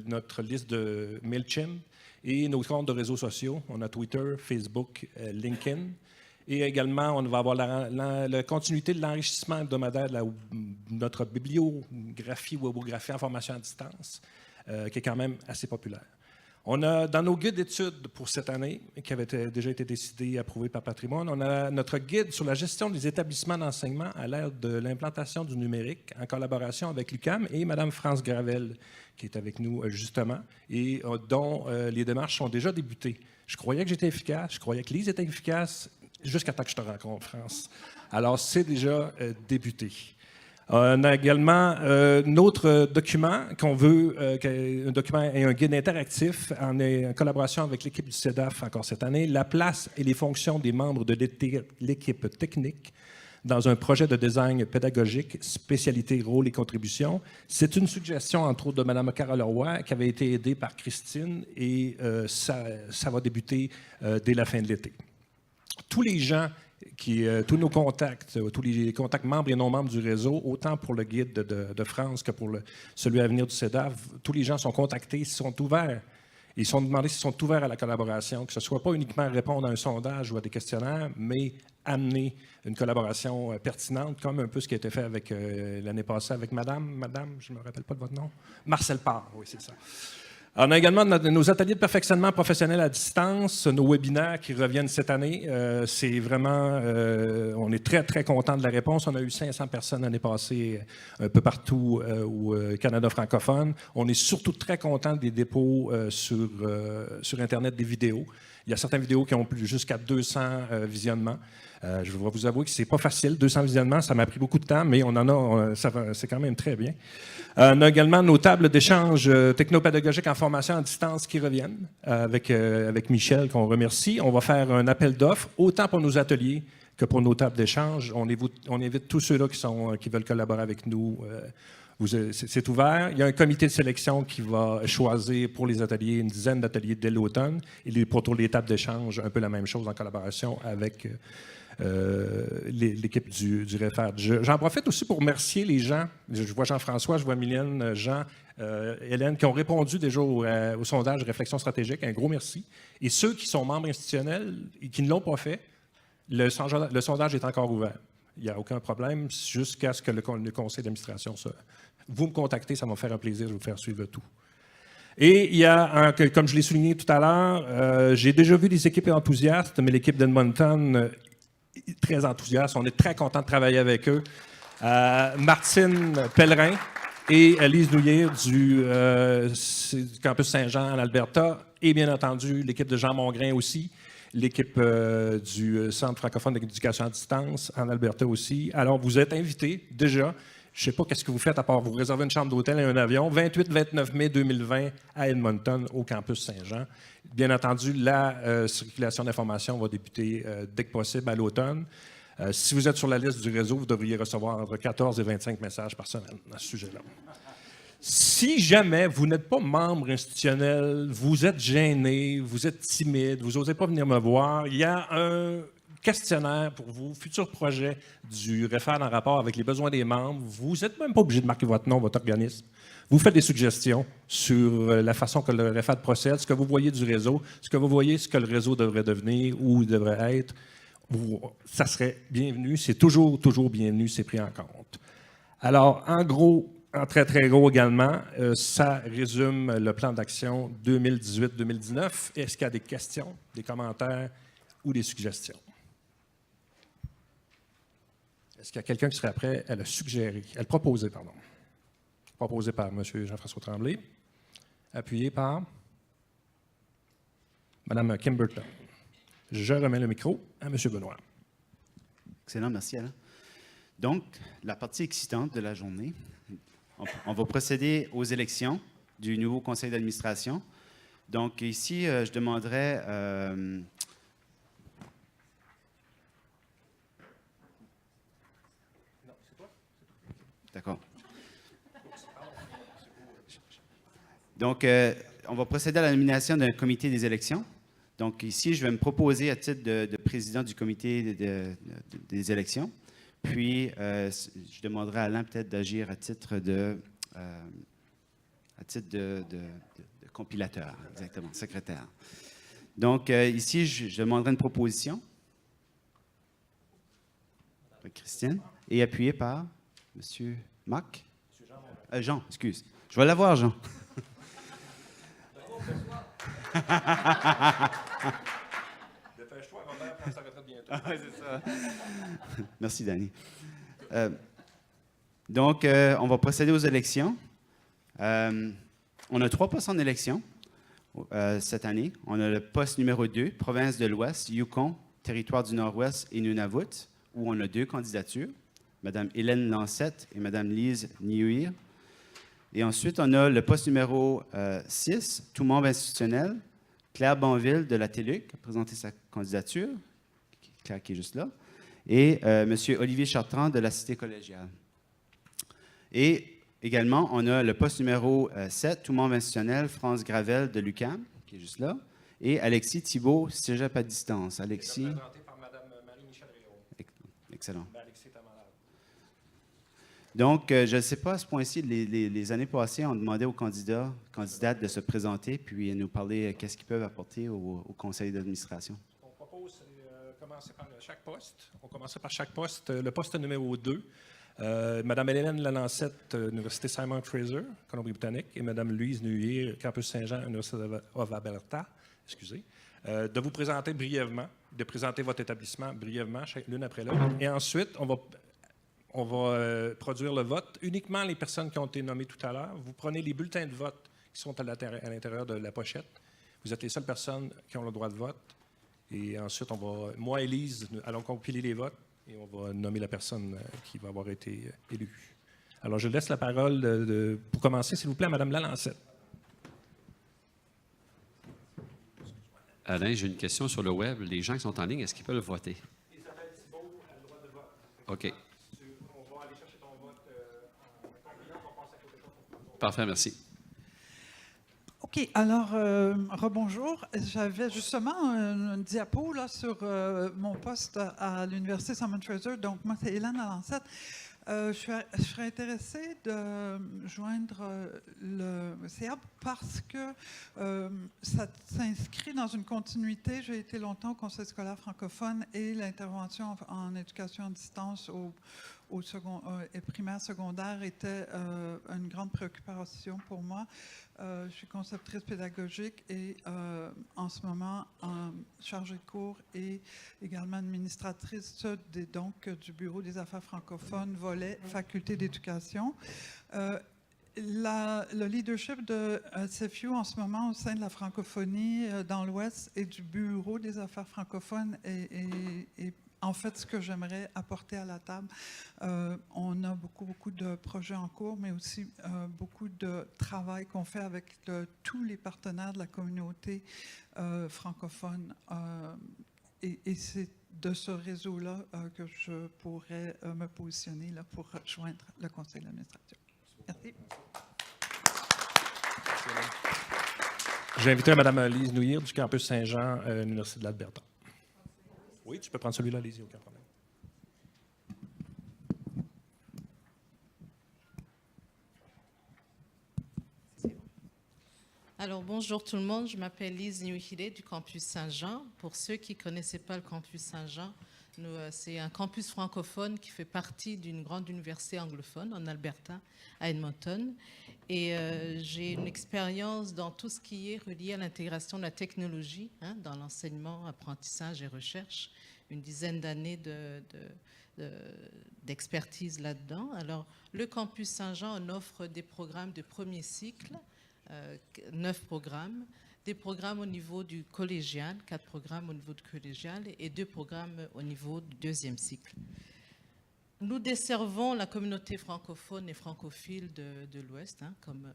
notre liste de MailChimp et nos comptes de réseaux sociaux. On a Twitter, Facebook, LinkedIn. Et également, on va avoir la continuité de l'enrichissement hebdomadaire de notre bibliographie, webographie en formation à distance, qui est quand même assez populaire. On a, dans nos guides d'études pour cette année, qui avait déjà été décidé et approuvé par Patrimoine, on a notre guide sur la gestion des établissements d'enseignement à l'ère de l'implantation du numérique, en collaboration avec l'UQAM et Mme France Gravel, qui est avec nous justement, et dont les démarches sont déjà débutées. Je croyais que j'étais efficace, je croyais que Lise était efficace, jusqu'à temps que je te rencontre, France. Alors, c'est déjà débuté. On a également notre document qu'on veut, un document et un guide interactif en collaboration avec l'équipe du CEDAF encore cette année, la place et les fonctions des membres de l'équipe technique dans un projet de design pédagogique, spécialité, rôle et contribution. C'est une suggestion, entre autres, de Mme Carole Leroy, qui avait été aidée par Christine, et ça va débuter dès la fin de l'été. Tous les gens, tous nos contacts, tous les contacts membres et non membres du réseau, autant pour le guide de France que pour celui à venir du CEDAF, tous les gens sont contactés, sont ouverts. Ils sont demandés s'ils sont ouverts à la collaboration, que ce ne soit pas uniquement répondre à un sondage ou à des questionnaires, mais amener une collaboration pertinente, comme un peu ce qui a été fait avec l'année passée avec Madame, je ne me rappelle pas de votre nom, Marcel Parr, oui, c'est ça. On a également nos ateliers de perfectionnement professionnel à distance, nos webinaires qui reviennent cette année. C'est vraiment, on est très, très content de la réponse. On a eu 500 personnes l'année passée un peu partout au Canada francophone. On est surtout très content des dépôts sur Internet des vidéos. Il y a certaines vidéos qui ont jusqu'à 200 visionnements. Je vais vous avouer que ce n'est pas facile, 200 visionnements, ça m'a pris beaucoup de temps, mais on en a, c'est quand même très bien. On a également nos tables d'échange technopédagogiques en formation à distance qui reviennent avec Michel, qu'on remercie. On va faire un appel d'offres, autant pour nos ateliers que pour nos tables d'échange. On invite tous ceux-là qui veulent collaborer avec nous. C'est ouvert. Il y a un comité de sélection qui va choisir pour les ateliers, une dizaine d'ateliers dès l'automne. Et pour les tables d'échange, un peu la même chose en collaboration avec l'équipe du REFAD. J'en profite aussi pour remercier les gens. Je vois Jean-François, je vois Mylène, Jean, Hélène, qui ont répondu déjà au sondage Réflexion stratégique. Un gros merci. Et ceux qui sont membres institutionnels et qui ne l'ont pas fait, le sondage est encore ouvert. Il n'y a aucun problème jusqu'à ce que le conseil d'administration vous me contactez, ça va me faire un plaisir de vous faire suivre tout. Et il y a, comme je l'ai souligné tout à l'heure, j'ai déjà vu des équipes enthousiastes, mais l'équipe d'Edmonton, très enthousiaste. On est très content de travailler avec eux. Martine Pellerin et Lise Nouillet du campus Saint-Jean en Alberta, et bien entendu l'équipe de Jean Mongrain aussi, l'équipe du Centre francophone d'éducation à distance en Alberta aussi. Alors, vous êtes invités déjà. Je ne sais pas qu'est-ce que vous faites à part vous réserver une chambre d'hôtel et un avion. 28-29 mai 2020 à Edmonton, au campus Saint-Jean. Bien entendu, la circulation d'informations va débuter dès que possible à l'automne. Si vous êtes sur la liste du réseau, vous devriez recevoir entre 14 et 25 messages par semaine à ce sujet-là. Si jamais vous n'êtes pas membre institutionnel, vous êtes gêné, vous êtes timide, vous n'osez pas venir me voir, il y a un questionnaire pour vous, futur projet du REFAD en rapport avec les besoins des membres. Vous n'êtes même pas obligé de marquer votre nom, votre organisme. Vous faites des suggestions sur la façon que le REFAD procède, ce que vous voyez du réseau, ce que vous voyez, ce que le réseau devrait devenir ou devrait être. Ça serait bienvenu. C'est toujours bienvenu, c'est pris en compte. Alors, en gros, en très, très gros également, ça résume le plan d'action 2018-2019. Est-ce qu'il y a des questions, des commentaires ou des suggestions? Est-ce qu'il y a quelqu'un qui serait prêt à le suggérer, à le proposer, pardon? Proposé par M. Jean-François Tremblay, appuyé par Mme Kimberton. Je remets le micro à M. Benoît. Excellent, merci Alain. Donc, la partie excitante de la journée, on va procéder aux élections du nouveau conseil d'administration. Donc ici, je demanderais... D'accord. Donc, on va procéder à la nomination d'un comité des élections. Donc ici, je vais me proposer à titre de président du comité des élections. Puis, je demanderai à Alain peut-être d'agir à titre de compilateur, exactement, secrétaire. Donc, ici, je demanderai une proposition de Christiane et appuyée par M. Marc? Jean, excuse. Je vais l'avoir, Jean. Dépêche-toi, Robert prend sa retraite bientôt. C'est ça. Merci, Danny. Donc, on va procéder aux élections. On a 3 postes en élection cette année. On a le poste numéro 2, province de l'Ouest, Yukon, territoire du Nord-Ouest et Nunavut, où on a 2 candidatures, Mme Hélène Lancette et Mme Lise Niuir. Et ensuite, on a le poste numéro 6, tout membre institutionnel, Claire Banville de la TELUC a présenté sa candidature, Claire qui est juste là, et M. Olivier Chartrand de la Cité collégiale. Et également, on a le poste numéro 7, tout membre institutionnel, France Gravel de l'UQAM, qui est juste là, et Alexis Thibault, cégep à distance. Alexis. Présenté par Mme Marie-Michel Réau. Excellent. Ben, Alexis est malade. Donc, je ne sais pas, à ce point-ci, les années passées, on demandait aux candidates de se présenter puis nous parler qu'est-ce qu'ils peuvent apporter au conseil d'administration. Ce qu'on propose, c'est commencer par chaque poste. On commençait par chaque poste. Le poste numéro 2, Mme Hélène Lalancette, Université Simon Fraser, Colombie-Britannique, et Mme Louise Nuyer, Campus Saint-Jean, Université of Alberta, excusez, de vous présenter brièvement, de présenter votre établissement brièvement, l'une après l'autre. Et ensuite, on va produire le vote. Uniquement les personnes qui ont été nommées tout à l'heure. Vous prenez les bulletins de vote qui sont à l'intérieur de la pochette. Vous êtes les seules personnes qui ont le droit de vote. Et ensuite, moi et Lise, allons compiler les votes et on va nommer la personne qui va avoir été élue. Alors, je laisse la parole pour commencer, s'il vous plaît, à Mme Lalancette. Alain, j'ai une question sur le web. Les gens qui sont en ligne, est-ce qu'ils peuvent voter? Isabelle Thibault a le droit de vote. OK. On va aller chercher ton vote en compilant, on passe à quelque chose pour prendre ton vote. Parfait, merci. OK. Alors, rebonjour. J'avais justement un diapo là, sur mon poste à l'Université Simon Fraser. Donc, moi, c'est Hélène Lalancette. Je serais intéressée de joindre le CA parce que ça s'inscrit dans une continuité. J'ai été longtemps au Conseil scolaire francophone et l'intervention en éducation à distance au primaire, secondaire était une grande préoccupation pour moi. Je suis conceptrice pédagogique et en ce moment chargée de cours et également administratrice du Bureau des affaires francophones, volet faculté d'éducation. Le leadership de CFU en ce moment au sein de la francophonie dans l'Ouest et du Bureau des affaires francophones est en fait ce que j'aimerais apporter à la table. On a beaucoup de projets en cours, mais aussi beaucoup de travail qu'on fait avec tous les partenaires de la communauté francophone. Et c'est de ce réseau-là que je pourrais me positionner là, pour rejoindre le conseil d'administration. Merci. J'ai invité Mme Lise Nuyer du Campus Saint-Jean à l'Université de l'Alberta. Oui, tu peux prendre celui-là, Lise, aucun problème. Alors, bonjour tout le monde. Je m'appelle Lise Niuhire du Campus Saint-Jean. Pour ceux qui ne connaissaient pas le Campus Saint-Jean, C'est un campus francophone qui fait partie d'une grande université anglophone en Alberta, à Edmonton. Et j'ai une expérience dans tout ce qui est relié à l'intégration de la technologie, dans l'enseignement, apprentissage et recherche. Une dizaine d'années d'expertise là-dedans. Alors, le campus Saint-Jean en offre des programmes de premier cycle, 9 programmes, des programmes au niveau du collégial, 4 programmes au niveau du collégial et 2 programmes au niveau du deuxième cycle. Nous desservons la communauté francophone et francophile de l'Ouest, comme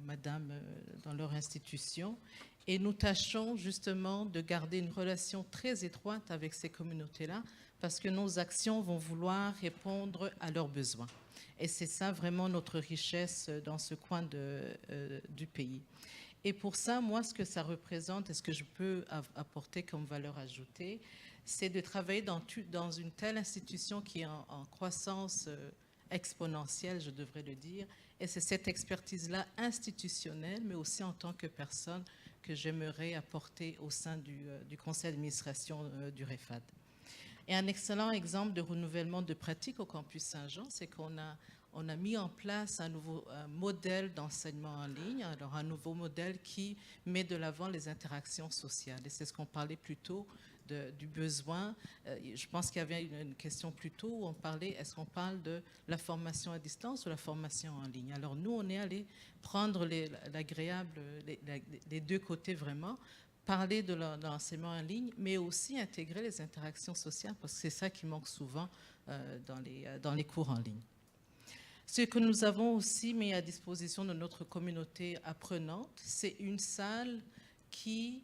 Madame dans leur institution, et nous tâchons justement de garder une relation très étroite avec ces communautés-là, parce que nos actions vont vouloir répondre à leurs besoins. Et c'est ça vraiment notre richesse dans ce coin du pays. Et pour ça, moi, ce que ça représente et ce que je peux apporter comme valeur ajoutée, c'est de travailler dans une telle institution qui est en croissance exponentielle, je devrais le dire. Et c'est cette expertise-là institutionnelle, mais aussi en tant que personne, que j'aimerais apporter au sein du conseil d'administration du REFAD. Et un excellent exemple de renouvellement de pratique au campus Saint-Jean, c'est qu'on a mis en place un nouveau modèle d'enseignement en ligne, alors un nouveau modèle qui met de l'avant les interactions sociales. Et c'est ce qu'on parlait plus tôt du besoin. Je pense qu'il y avait une question plus tôt où on parlait, est-ce qu'on parle de la formation à distance ou la formation en ligne? Alors nous, on est allé prendre l'agréable, les deux côtés vraiment, parler de l'enseignement en ligne, mais aussi intégrer les interactions sociales, parce que c'est ça qui manque souvent dans les cours en ligne. Ce que nous avons aussi mis à disposition de notre communauté apprenante, c'est une salle qui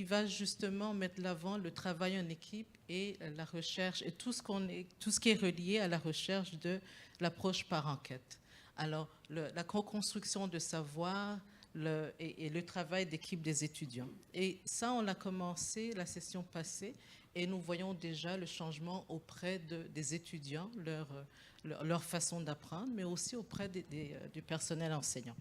va justement mettre l'avant le travail en équipe et la recherche et tout ce qui est relié à la recherche de l'approche par enquête. Alors, la co-construction de savoir et le travail d'équipe des étudiants. Et ça, on l'a commencé la session passée et nous voyons déjà le changement auprès des étudiants, leur façon d'apprendre, mais aussi auprès du personnel enseignant.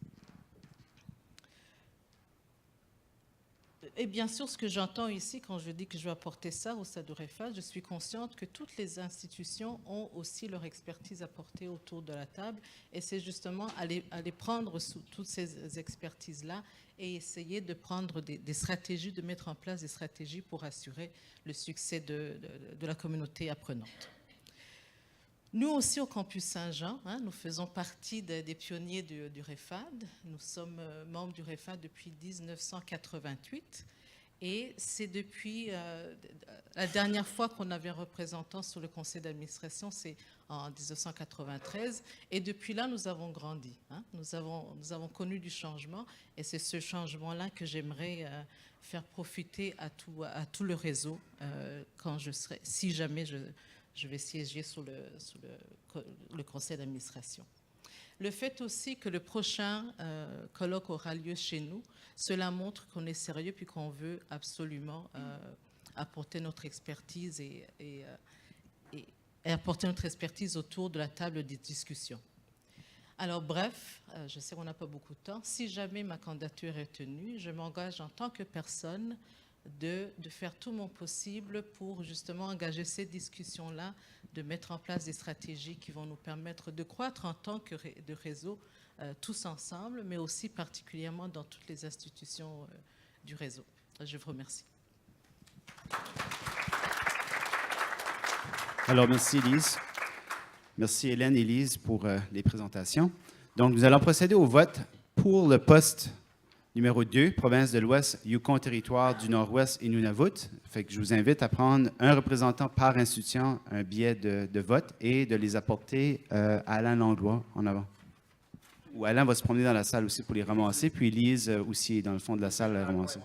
Et bien sûr, ce que j'entends ici, quand je dis que je vais apporter ça au sein du REFAD, je suis consciente que toutes les institutions ont aussi leur expertise à porter autour de la table. Et c'est justement aller prendre sous toutes ces expertises-là et essayer de prendre des stratégies, de mettre en place des stratégies pour assurer le succès de la communauté apprenante. Nous aussi, au campus Saint-Jean, nous faisons partie des pionniers du REFAD. Nous sommes membres du REFAD depuis 1988. Et c'est depuis la dernière fois qu'on avait un représentant sur le conseil d'administration, c'est en 1993. Et depuis là, nous avons grandi. Nous avons connu du changement. Et c'est ce changement-là que j'aimerais faire profiter à tout le réseau quand si jamais je vais siéger sur le conseil d'administration. Le fait aussi que le prochain colloque aura lieu chez nous, cela montre qu'on est sérieux puis qu'on veut absolument apporter notre expertise et apporter notre expertise autour de la table des discussions. Alors bref, je sais qu'on n'a pas beaucoup de temps. Si jamais ma candidature est retenue, je m'engage en tant que personne de faire tout mon possible pour justement engager ces discussions-là, de mettre en place des stratégies qui vont nous permettre de croître en tant que de réseau, tous ensemble, mais aussi particulièrement dans toutes les institutions du réseau. Je vous remercie. Alors, merci Élise. Merci Hélène et Élise pour les présentations. Donc, nous allons procéder au vote pour le poste numéro 2, province de l'Ouest, Yukon, territoire du Nord-Ouest et Nunavut. Fait que je vous invite à prendre un représentant par institution, un billet de vote et de les apporter à Alain Langlois en avant. Ou Alain va se promener dans la salle aussi pour les ramasser, puis Élise aussi est dans le fond de la salle à ramasser.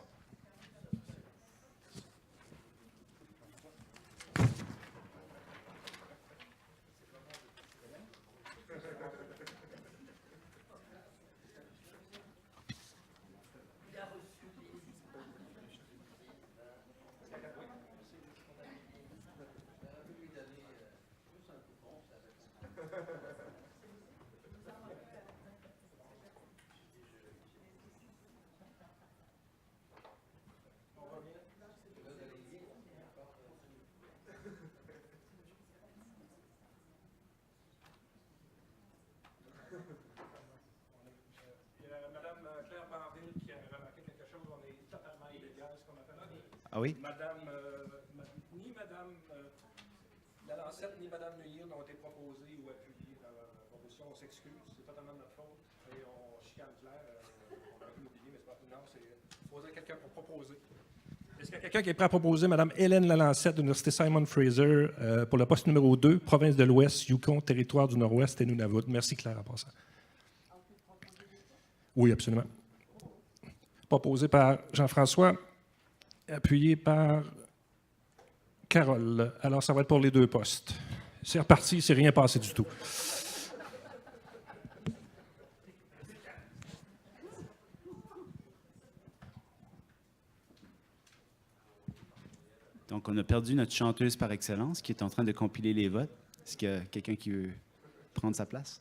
Ah oui? Ni Mme Lalancette ni Mme Nuire n'ont été proposées ou appuyées dans la proposition. On s'excuse, c'est totalement notre faute. Et on chicane Claire. On aurait pu l'oublier, mais c'est pas... Non, il faudrait quelqu'un pour proposer. Est-ce qu'il y a quelqu'un qui est prêt à proposer Mme Hélène Lalancette de l'Université Simon Fraser pour le poste numéro 2, province de l'Ouest, Yukon, territoire du Nord-Ouest et Nunavut? Merci Claire en passant. Oui, absolument. Proposé par Jean-François, appuyé par Carole. Alors, ça va être pour les 2 postes. C'est reparti, c'est rien passé du tout. Donc, on a perdu notre chanteuse par excellence qui est en train de compiler les votes. Est-ce qu'il y a quelqu'un qui veut prendre sa place?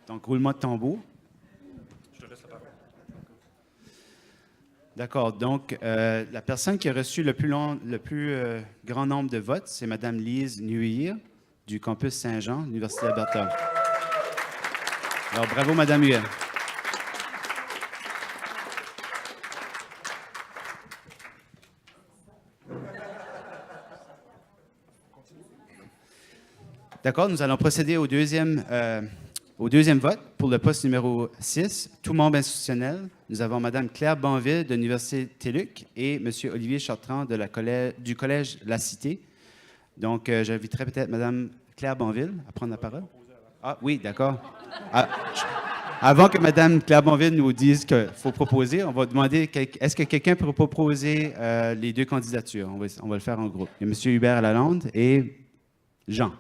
Donc, roulement de tambour. Je te laisse la parole. D'accord. Donc, la personne qui a reçu le plus grand nombre de votes, c'est Mme Lise Nuire du campus Saint-Jean, l'Université d'Alberta. Alors, bravo, Mme Nuire. D'accord, nous allons procéder au deuxième vote pour le poste numéro 6, tout membre institutionnel. Nous avons Mme Claire Banville de l'Université TÉLUQ et M. Olivier Chartrand du Collège La Cité. Donc, j'inviterai peut-être Mme Claire Banville à prendre la parole. Ah oui, d'accord. Avant que Mme Claire Banville nous dise qu'il faut proposer, on va demander, est-ce que quelqu'un peut proposer les 2 candidatures? On va le faire en groupe. Il y a M. Hubert Lalande et Jean.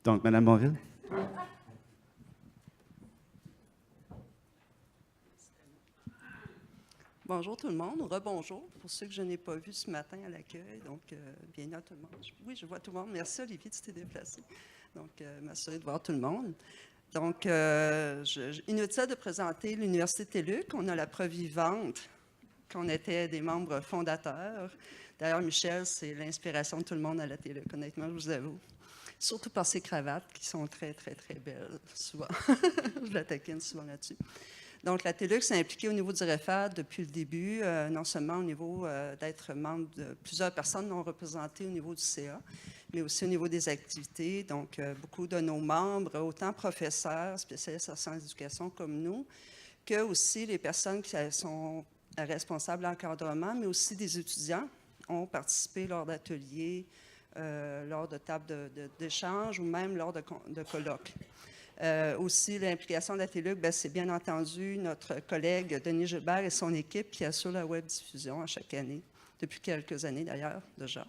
Donc, Mme Banville. Bonjour tout le monde, rebonjour pour ceux que je n'ai pas vus ce matin à l'accueil. Donc, bienvenue à tout le monde. Oui, je vois tout le monde. Merci Olivier, tu t'es déplacé. Donc, m'assurer de voir tout le monde. Donc, inutile de présenter l'Université TÉLUQ. On a la preuve vivante qu'on était des membres fondateurs. D'ailleurs, Michel, c'est l'inspiration de tout le monde à la TÉLUQ, honnêtement, je vous avoue. Surtout par ses cravates qui sont très, très, très belles, souvent. Je la taquine souvent là-dessus. Donc, la TÉLUQ s'est impliquée au niveau du REFAD depuis le début, non seulement au niveau d'être membre de plusieurs personnes non représentées au niveau du CA, mais aussi au niveau des activités. Donc, beaucoup de nos membres, autant professeurs, spécialistes en sciences d'éducation comme nous, que aussi les personnes qui sont responsables d'encadrement, mais aussi des étudiants ont participé lors d'ateliers, lors de tables d'échange ou même lors de colloques. Aussi, l'implication de la TÉLUQ, c'est bien entendu notre collègue Denis Gilbert et son équipe qui assure la web diffusion à chaque année, depuis quelques années d'ailleurs déjà.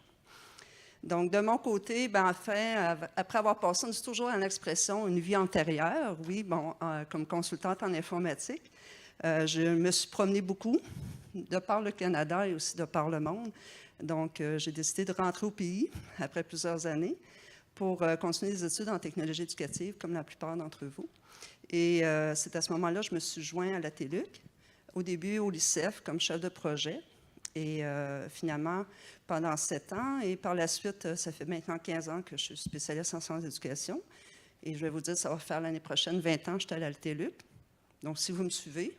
Donc, de mon côté, enfin, après avoir passé, on dit toujours en expression une vie antérieure, oui, bon, comme consultante en informatique, je me suis promenée beaucoup, de par le Canada et aussi de par le monde. Donc, j'ai décidé de rentrer au pays après plusieurs années pour continuer des études en technologie éducative, comme la plupart d'entre vous. Et c'est à ce moment-là que je me suis joint à la TÉLUQ, au début au LICEF comme chef de projet, et finalement pendant 7 ans. Et par la suite, ça fait maintenant 15 ans que je suis spécialiste en sciences d'éducation. Et je vais vous dire, ça va faire l'année prochaine 20 ans que je suis allée à la TÉLUQ. Donc, si vous me suivez,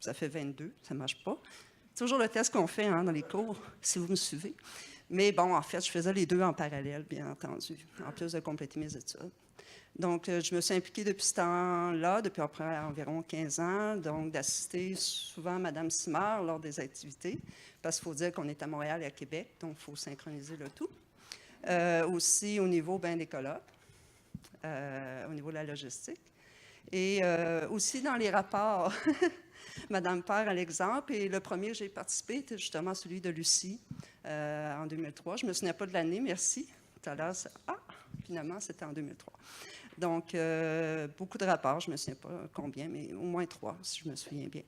ça fait 22, ça ne marche pas. C'est toujours le test qu'on fait dans les cours, si vous me suivez. Mais bon, en fait, je faisais les 2 en parallèle, bien entendu, en plus de compléter mes études. Donc, je me suis impliquée depuis ce temps-là, depuis après environ 15 ans, donc d'assister souvent à Mme Simard lors des activités, parce qu'il faut dire qu'on est à Montréal et à Québec, donc il faut synchroniser le tout. aussi au niveau des colloques, au niveau de la logistique. Et aussi dans les rapports, Madame Père a l'exemple, et le premier que j'ai participé était justement celui de Lucie en 2003. Je ne me souviens pas de l'année, merci. Tout à l'heure, finalement, c'était en 2003. Donc, beaucoup de rapports, je ne me souviens pas combien, mais au moins 3, si je me souviens bien.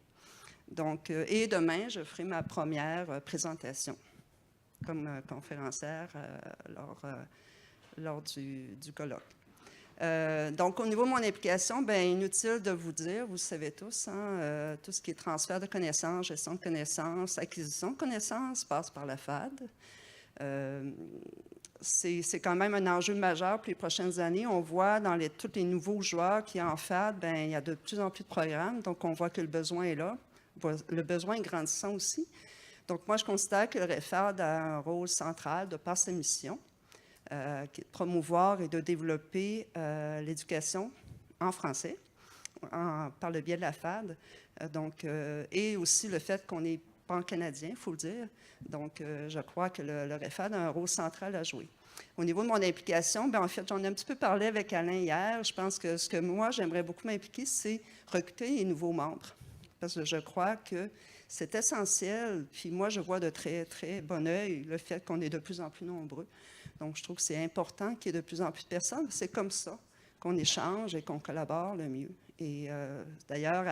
Donc, et demain, je ferai ma première présentation comme conférencière lors du colloque. Donc, au niveau de mon implication, inutile de vous dire, vous le savez tous, tout ce qui est transfert de connaissances, gestion de connaissances, acquisition de connaissances passe par la FAD. C'est quand même un enjeu majeur pour les prochaines années. On voit dans tous les nouveaux joueurs qui en FAD, il y a de plus en plus de programmes, donc on voit que le besoin est là. Le besoin est grandissant aussi. Donc, moi, je considère que le REFAD a un rôle central de par sa mission, qui est de promouvoir et de développer l'éducation en français par le biais de la FAD. Et aussi le fait qu'on est pan-canadien, il faut le dire. Donc, je crois que le REFAD a un rôle central à jouer. Au niveau de mon implication, en fait, j'en ai un petit peu parlé avec Alain hier. Je pense que ce que moi, j'aimerais beaucoup m'impliquer, c'est recruter les nouveaux membres. Parce que je crois que c'est essentiel. Puis moi, je vois de très, très bon œil le fait qu'on est de plus en plus nombreux. Donc, je trouve que c'est important qu'il y ait de plus en plus de personnes. C'est comme ça qu'on échange et qu'on collabore le mieux. Et d'ailleurs,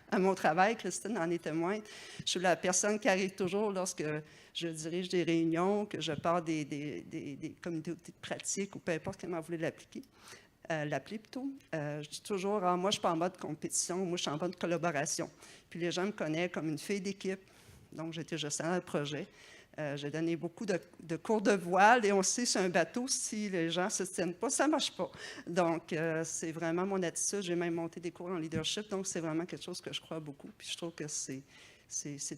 à mon travail, Christine en est témoin, je suis la personne qui arrive toujours lorsque je dirige des réunions, que je pars des comités de pratique ou peu importe comment vous voulez l'appeler plutôt. Je dis toujours, moi, je ne suis pas en mode compétition, moi, je suis en mode collaboration. Puis les gens me connaissent comme une fille d'équipe. Donc, j'étais gestionnaire de projet. J'ai donné beaucoup de cours de voile et on sait, sur un bateau, si les gens ne se tiennent pas, ça ne marche pas. Donc, c'est vraiment mon attitude. J'ai même monté des cours en leadership, donc c'est vraiment quelque chose que je crois beaucoup. Puis je trouve que c'est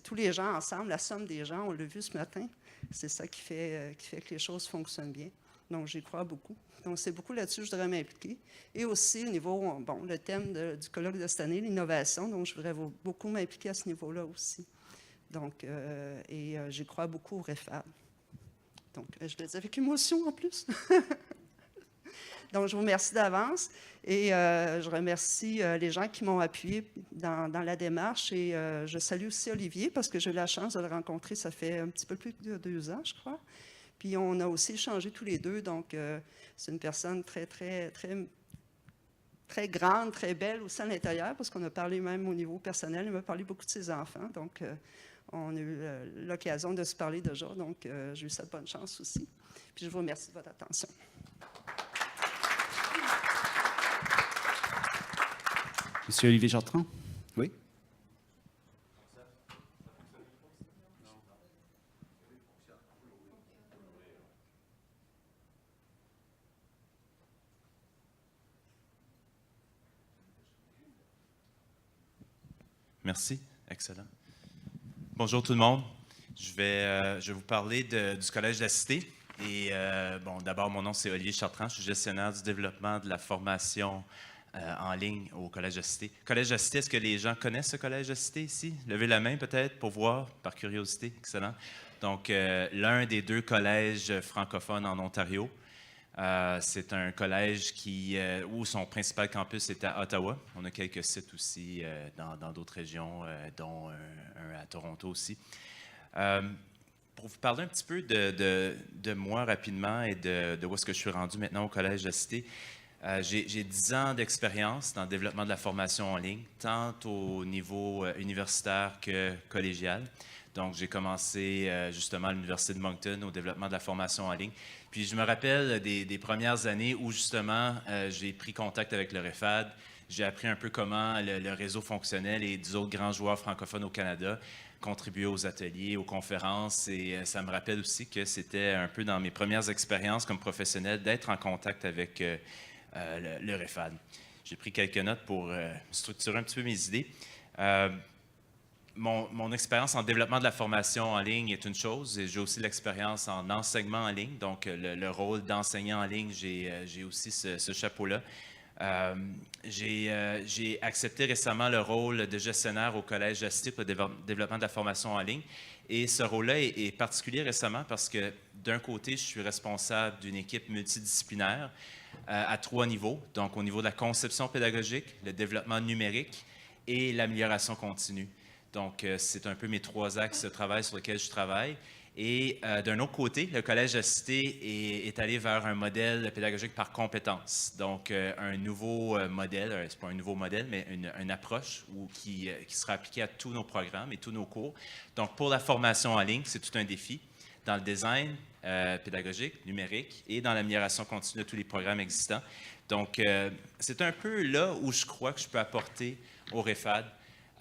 tous les gens ensemble, la somme des gens, on l'a vu ce matin, c'est ça qui fait que les choses fonctionnent bien. Donc, j'y crois beaucoup. Donc, c'est beaucoup là-dessus que je voudrais m'impliquer. Et aussi, au niveau, le thème du colloque de cette année, l'innovation, donc je voudrais beaucoup m'impliquer à ce niveau-là aussi. Donc, j'y crois beaucoup au REFAD. Donc, je le dis avec émotion en plus. Donc, je vous remercie d'avance et je remercie les gens qui m'ont appuyé dans la démarche et je salue aussi Olivier parce que j'ai eu la chance de le rencontrer, ça fait un petit peu plus de 2 ans, je crois. Puis, on a aussi échangé tous les deux, donc c'est une personne très, très, très, très grande, très belle aussi à l'intérieur parce qu'on a parlé même au niveau personnel, il m'a parlé beaucoup de ses enfants, donc on a eu l'occasion de se parler déjà, donc j'ai eu cette bonne chance aussi. Puis, je vous remercie de votre attention. Monsieur Olivier Chartrand? Oui? Merci. Excellent. Bonjour tout le monde. Je vais vous parler du Collège de la Cité. Et d'abord, mon nom, c'est Olivier Chartrand. Je suis gestionnaire du développement de la formation en ligne au Collège de la Cité. Collège de la Cité, est-ce que les gens connaissent ce Collège de la Cité ici? Levez la main peut-être pour voir, par curiosité. Excellent. Donc, l'un des 2 collèges francophones en Ontario. C'est un collège où son principal campus est à Ottawa. On a quelques sites aussi dans d'autres régions, dont un à Toronto aussi. Pour vous parler un petit peu de moi rapidement et de où est-ce que je suis rendu maintenant au Collège de la Cité, j'ai 10 ans d'expérience dans le développement de la formation en ligne, tant au niveau universitaire que collégial. Donc, j'ai commencé justement à l'Université de Moncton au développement de la formation en ligne. Puis, je me rappelle des premières années où, justement, j'ai pris contact avec le REFAD. J'ai appris un peu comment le réseau fonctionnait, les 10 autres grands joueurs francophones au Canada, contribuer aux ateliers, aux conférences. Et ça me rappelle aussi que c'était un peu dans mes premières expériences comme professionnel d'être en contact avec le REFAD. J'ai pris quelques notes pour structurer un petit peu mes idées. Mon expérience en développement de la formation en ligne est une chose, et j'ai aussi l'expérience en enseignement en ligne. Donc, le rôle d'enseignant en ligne, j'ai aussi ce chapeau-là. J'ai accepté récemment le rôle de gestionnaire au Collège de la Cité pour le développement de la formation en ligne. Et ce rôle-là est particulier récemment parce que, d'un côté, je suis responsable d'une équipe multidisciplinaire à 3 niveaux. Donc, au niveau de la conception pédagogique, le développement numérique et l'amélioration continue. Donc, c'est un peu mes 3 axes de travail sur lesquels je travaille. Et d'un autre côté, le Collège de la Cité est allé vers un modèle pédagogique par compétences. Donc, un nouveau modèle, c'est pas un nouveau modèle, mais une approche qui sera appliquée à tous nos programmes et tous nos cours. Donc, pour la formation en ligne, c'est tout un défi dans le design pédagogique, numérique et dans l'amélioration continue de tous les programmes existants. Donc, c'est un peu là où je crois que je peux apporter au REFAD.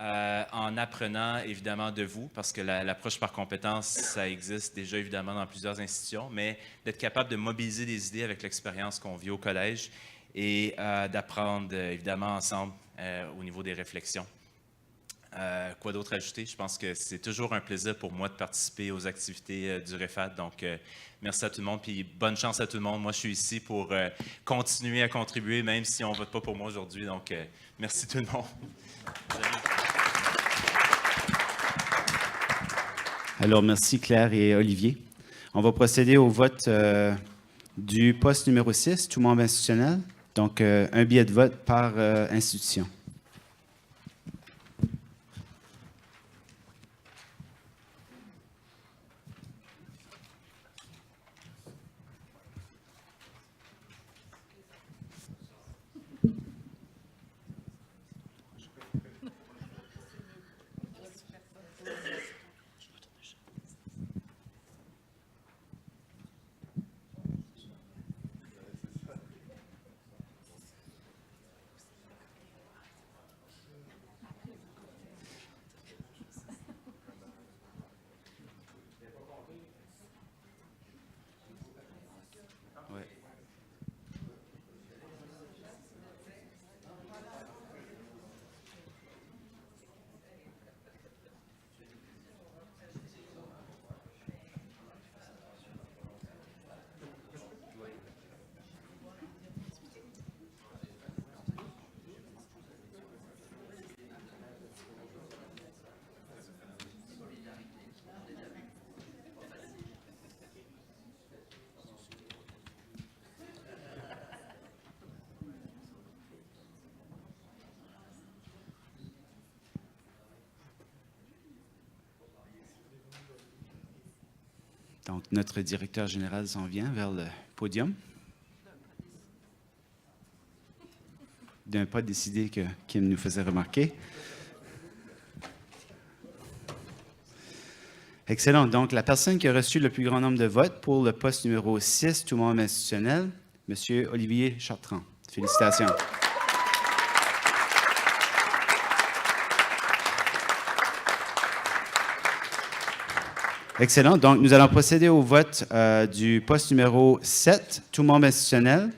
En apprenant évidemment de vous, parce que l'approche par compétence, ça existe déjà évidemment dans plusieurs institutions, mais d'être capable de mobiliser des idées avec l'expérience qu'on vit au collège et d'apprendre évidemment ensemble au niveau des réflexions. Quoi d'autre ajouter? Je pense que c'est toujours un plaisir pour moi de participer aux activités du REFAD. Donc, merci à tout le monde, puis bonne chance à tout le monde. Moi, je suis ici pour continuer à contribuer, même si on ne vote pas pour moi aujourd'hui. Donc, merci tout le monde. Alors, merci Claire et Olivier. On va procéder au vote du poste numéro 6, tout membre institutionnel. Donc, un billet de vote par institution. Donc, notre directeur général s'en vient vers le podium. D'un pas décidé qu'il nous faisait remarquer. Excellent. Donc, la personne qui a reçu le plus grand nombre de votes pour le poste numéro 6, tout membre institutionnel, M. Olivier Chartrand. Félicitations. Excellent. Donc, nous allons procéder au vote du poste numéro 7, tout membre institutionnel.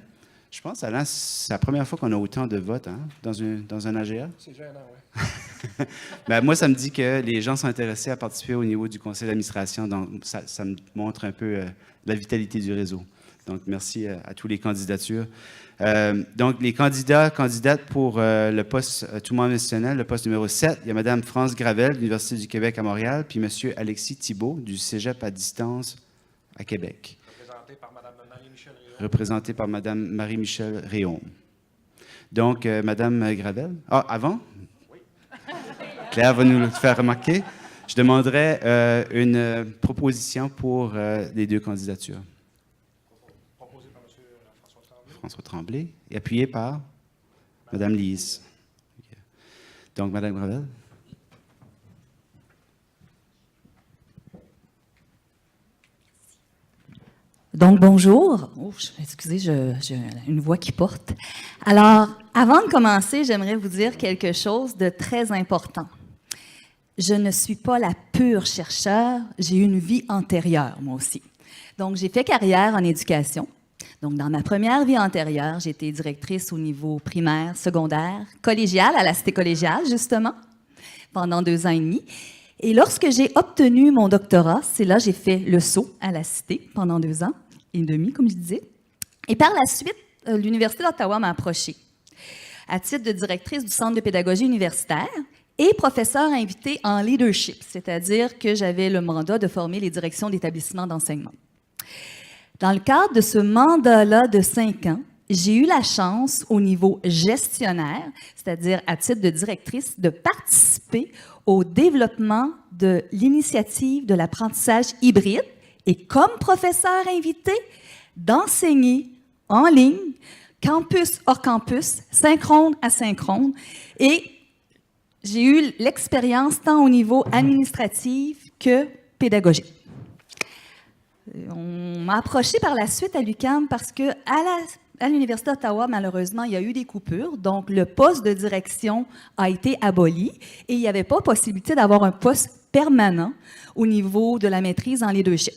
Je pense, Alain, c'est la première fois qu'on a autant de votes dans un AGA. C'est gênant, oui. Ben, moi, ça me dit que les gens sont intéressés à participer au niveau du conseil d'administration. Donc, ça me montre un peu la vitalité du réseau. Donc, merci à tous les candidatures. Donc, les candidates pour le poste tout membre institutionnel, le poste numéro 7, il y a Mme France Gravel de l'Université du Québec à Montréal, puis M. Alexis Thibault du Cégep à distance à Québec. Représenté par Mme Marie-Michel Réaume. Donc, Mme Gravel. Ah, avant? Oui. Claire va nous le faire remarquer. Je demanderai une proposition pour les deux candidatures. Proposé par M. François Tremblay. François Tremblay. Et appuyé par Mme Lise. Okay. Donc, Mme Gravel. Donc, bonjour. Oh, excusez, j'ai une voix qui porte. Alors, avant de commencer, j'aimerais vous dire quelque chose de très important. Je ne suis pas la pure chercheure, j'ai eu une vie antérieure, moi aussi. Donc, j'ai fait carrière en éducation. Donc, dans ma première vie antérieure, j'ai été directrice au niveau primaire, secondaire, collégial, à la Cité collégiale, justement, pendant 2 ans et demi. Et lorsque j'ai obtenu mon doctorat, c'est là que j'ai fait le saut à la Cité pendant 2 ans et demi, comme je disais. Et par la suite, l'Université d'Ottawa m'a approchée à titre de directrice du Centre de pédagogie universitaire et professeure invitée en leadership, c'est-à-dire que j'avais le mandat de former les directions d'établissements d'enseignement. Dans le cadre de ce mandat-là de 5 ans, j'ai eu la chance, au niveau gestionnaire, c'est-à-dire à titre de directrice, de participer au développement de l'initiative de l'apprentissage hybride et, comme professeur invité, d'enseigner en ligne, campus hors campus, synchrone à synchrone. Et j'ai eu l'expérience tant au niveau administratif que pédagogique. On m'a approché par la suite à l'UQAM parce que à l'Université d'Ottawa, malheureusement, il y a eu des coupures. Donc, le poste de direction a été aboli et il n'y avait pas possibilité d'avoir un poste permanent au niveau de la maîtrise en leadership.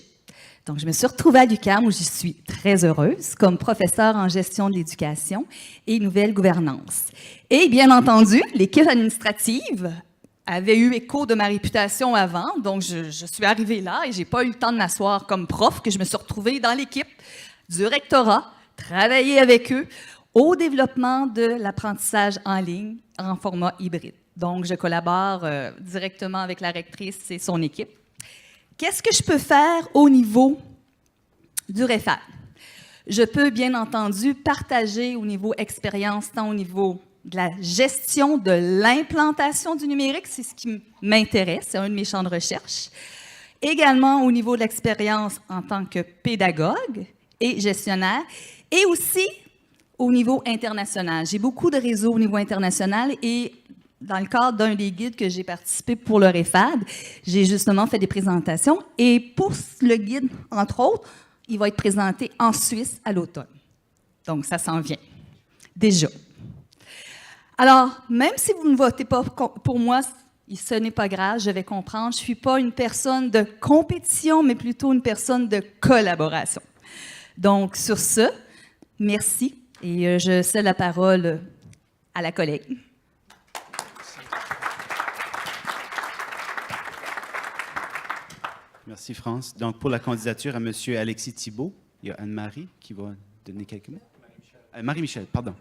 Donc, je me suis retrouvée à l'UQAM où j'y suis très heureuse comme professeure en gestion de l'éducation et nouvelle gouvernance. Et bien entendu, l'équipe administrative avait eu écho de ma réputation avant, donc je suis arrivée là et je n'ai pas eu le temps de m'asseoir comme prof, que je me suis retrouvée dans l'équipe du rectorat, travailler avec eux au développement de l'apprentissage en ligne en format hybride. Donc, je collabore directement avec la rectrice et son équipe. Qu'est-ce que je peux faire au niveau du REFAD? Je peux, bien entendu, partager au niveau expérience, tant au niveau de la gestion de l'implantation du numérique, c'est ce qui m'intéresse, c'est un de mes champs de recherche. Également au niveau de l'expérience en tant que pédagogue et gestionnaire, et aussi au niveau international. J'ai beaucoup de réseaux au niveau international et dans le cadre d'un des guides que j'ai participé pour le REFAD, j'ai justement fait des présentations. Et pour le guide, entre autres, il va être présenté en Suisse à l'automne. Donc, ça s'en vient. Déjà. Alors, même si vous ne votez pas pour moi, ce n'est pas grave, je vais comprendre. Je ne suis pas une personne de compétition, mais plutôt une personne de collaboration. Donc, sur ce, merci. Et je cède la parole à la collègue. Merci, France. Donc, pour la candidature à M. Alexis Thibault, il y a Anne-Marie qui va donner quelques mots. Marie-Michel, pardon.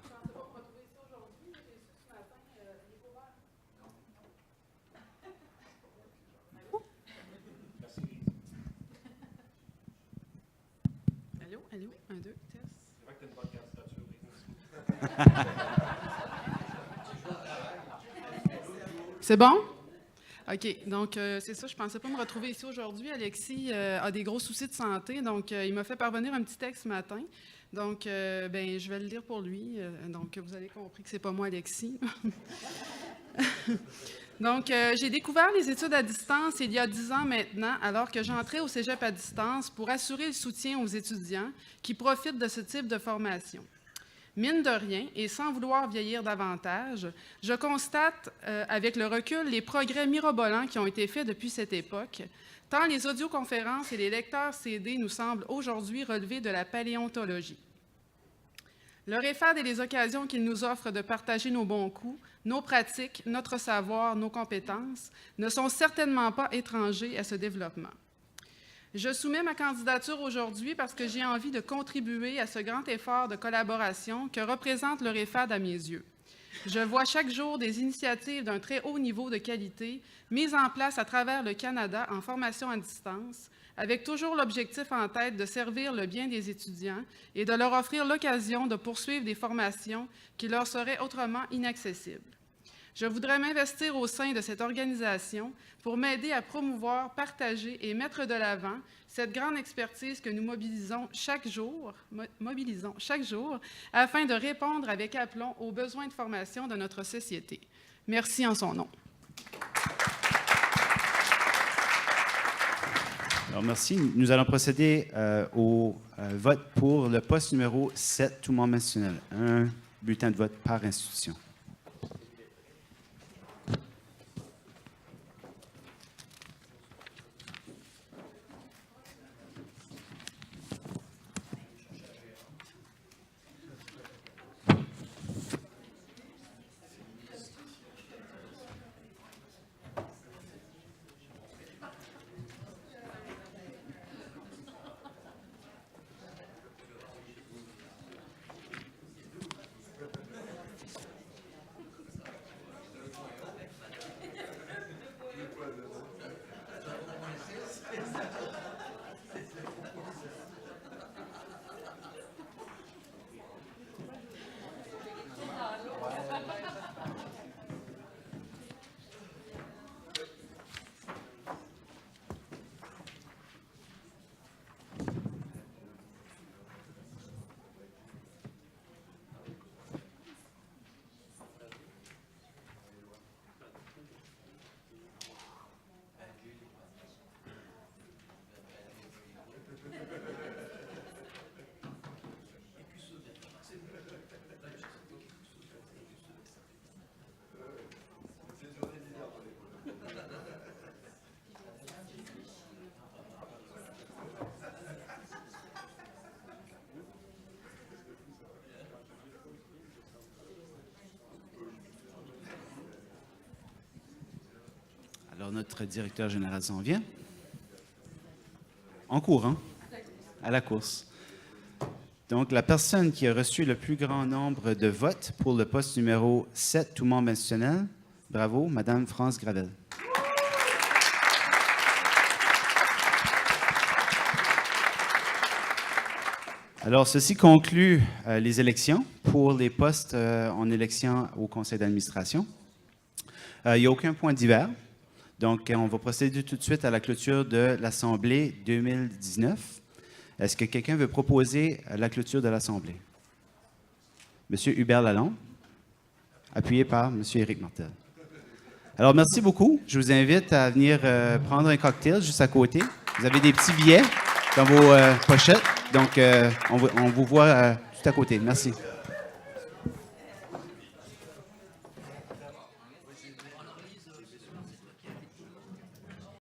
Allô, 1, 2, test. C'est vrai que tu as une bonne candidature. C'est bon? OK. Donc, c'est ça. Je ne pensais pas me retrouver ici aujourd'hui. Alexis a des gros soucis de santé. Donc, il m'a fait parvenir un petit texte ce matin. Donc, je vais le lire pour lui. Donc, vous avez compris que ce n'est pas moi, Alexis. Donc, j'ai découvert les études à distance il y a 10 ans maintenant, alors que j'entrais au cégep à distance pour assurer le soutien aux étudiants qui profitent de ce type de formation. Mine de rien, et sans vouloir vieillir davantage, je constate avec le recul les progrès mirobolants qui ont été faits depuis cette époque, tant les audioconférences et les lecteurs CD nous semblent aujourd'hui relever de la paléontologie. Le REFAD et les occasions qu'il nous offre de partager nos bons coups, nos pratiques, notre savoir, nos compétences, ne sont certainement pas étrangers à ce développement. Je soumets ma candidature aujourd'hui parce que j'ai envie de contribuer à ce grand effort de collaboration que représente le REFAD à mes yeux. Je vois chaque jour des initiatives d'un très haut niveau de qualité mises en place à travers le Canada en formation à distance, avec toujours l'objectif en tête de servir le bien des étudiants et de leur offrir l'occasion de poursuivre des formations qui leur seraient autrement inaccessibles. Je voudrais m'investir au sein de cette organisation pour m'aider à promouvoir, partager et mettre de l'avant cette grande expertise que nous mobilisons chaque jour afin de répondre avec aplomb aux besoins de formation de notre société. Merci en son nom. Alors, merci. Nous allons procéder au vote pour le poste numéro 7, tout membre institutionnel. Un bulletin de vote par institution. Alors, notre directeur général s'en vient. En courant, à la course. Donc, la personne qui a reçu le plus grand nombre de votes pour le poste numéro 7, tout membre institutionnel, bravo, Madame France Gravel. Alors, ceci conclut les élections pour les postes en élection au conseil d'administration. Il n'y a aucun point divers. Donc, on va procéder tout de suite à la clôture de l'Assemblée 2019. Est-ce que quelqu'un veut proposer la clôture de l'Assemblée? Monsieur Hubert Lalonde, appuyé par Monsieur Éric Martel. Alors, merci beaucoup. Je vous invite à venir prendre un cocktail juste à côté. Vous avez des petits billets dans vos pochettes. Donc, on vous voit tout à côté. Merci.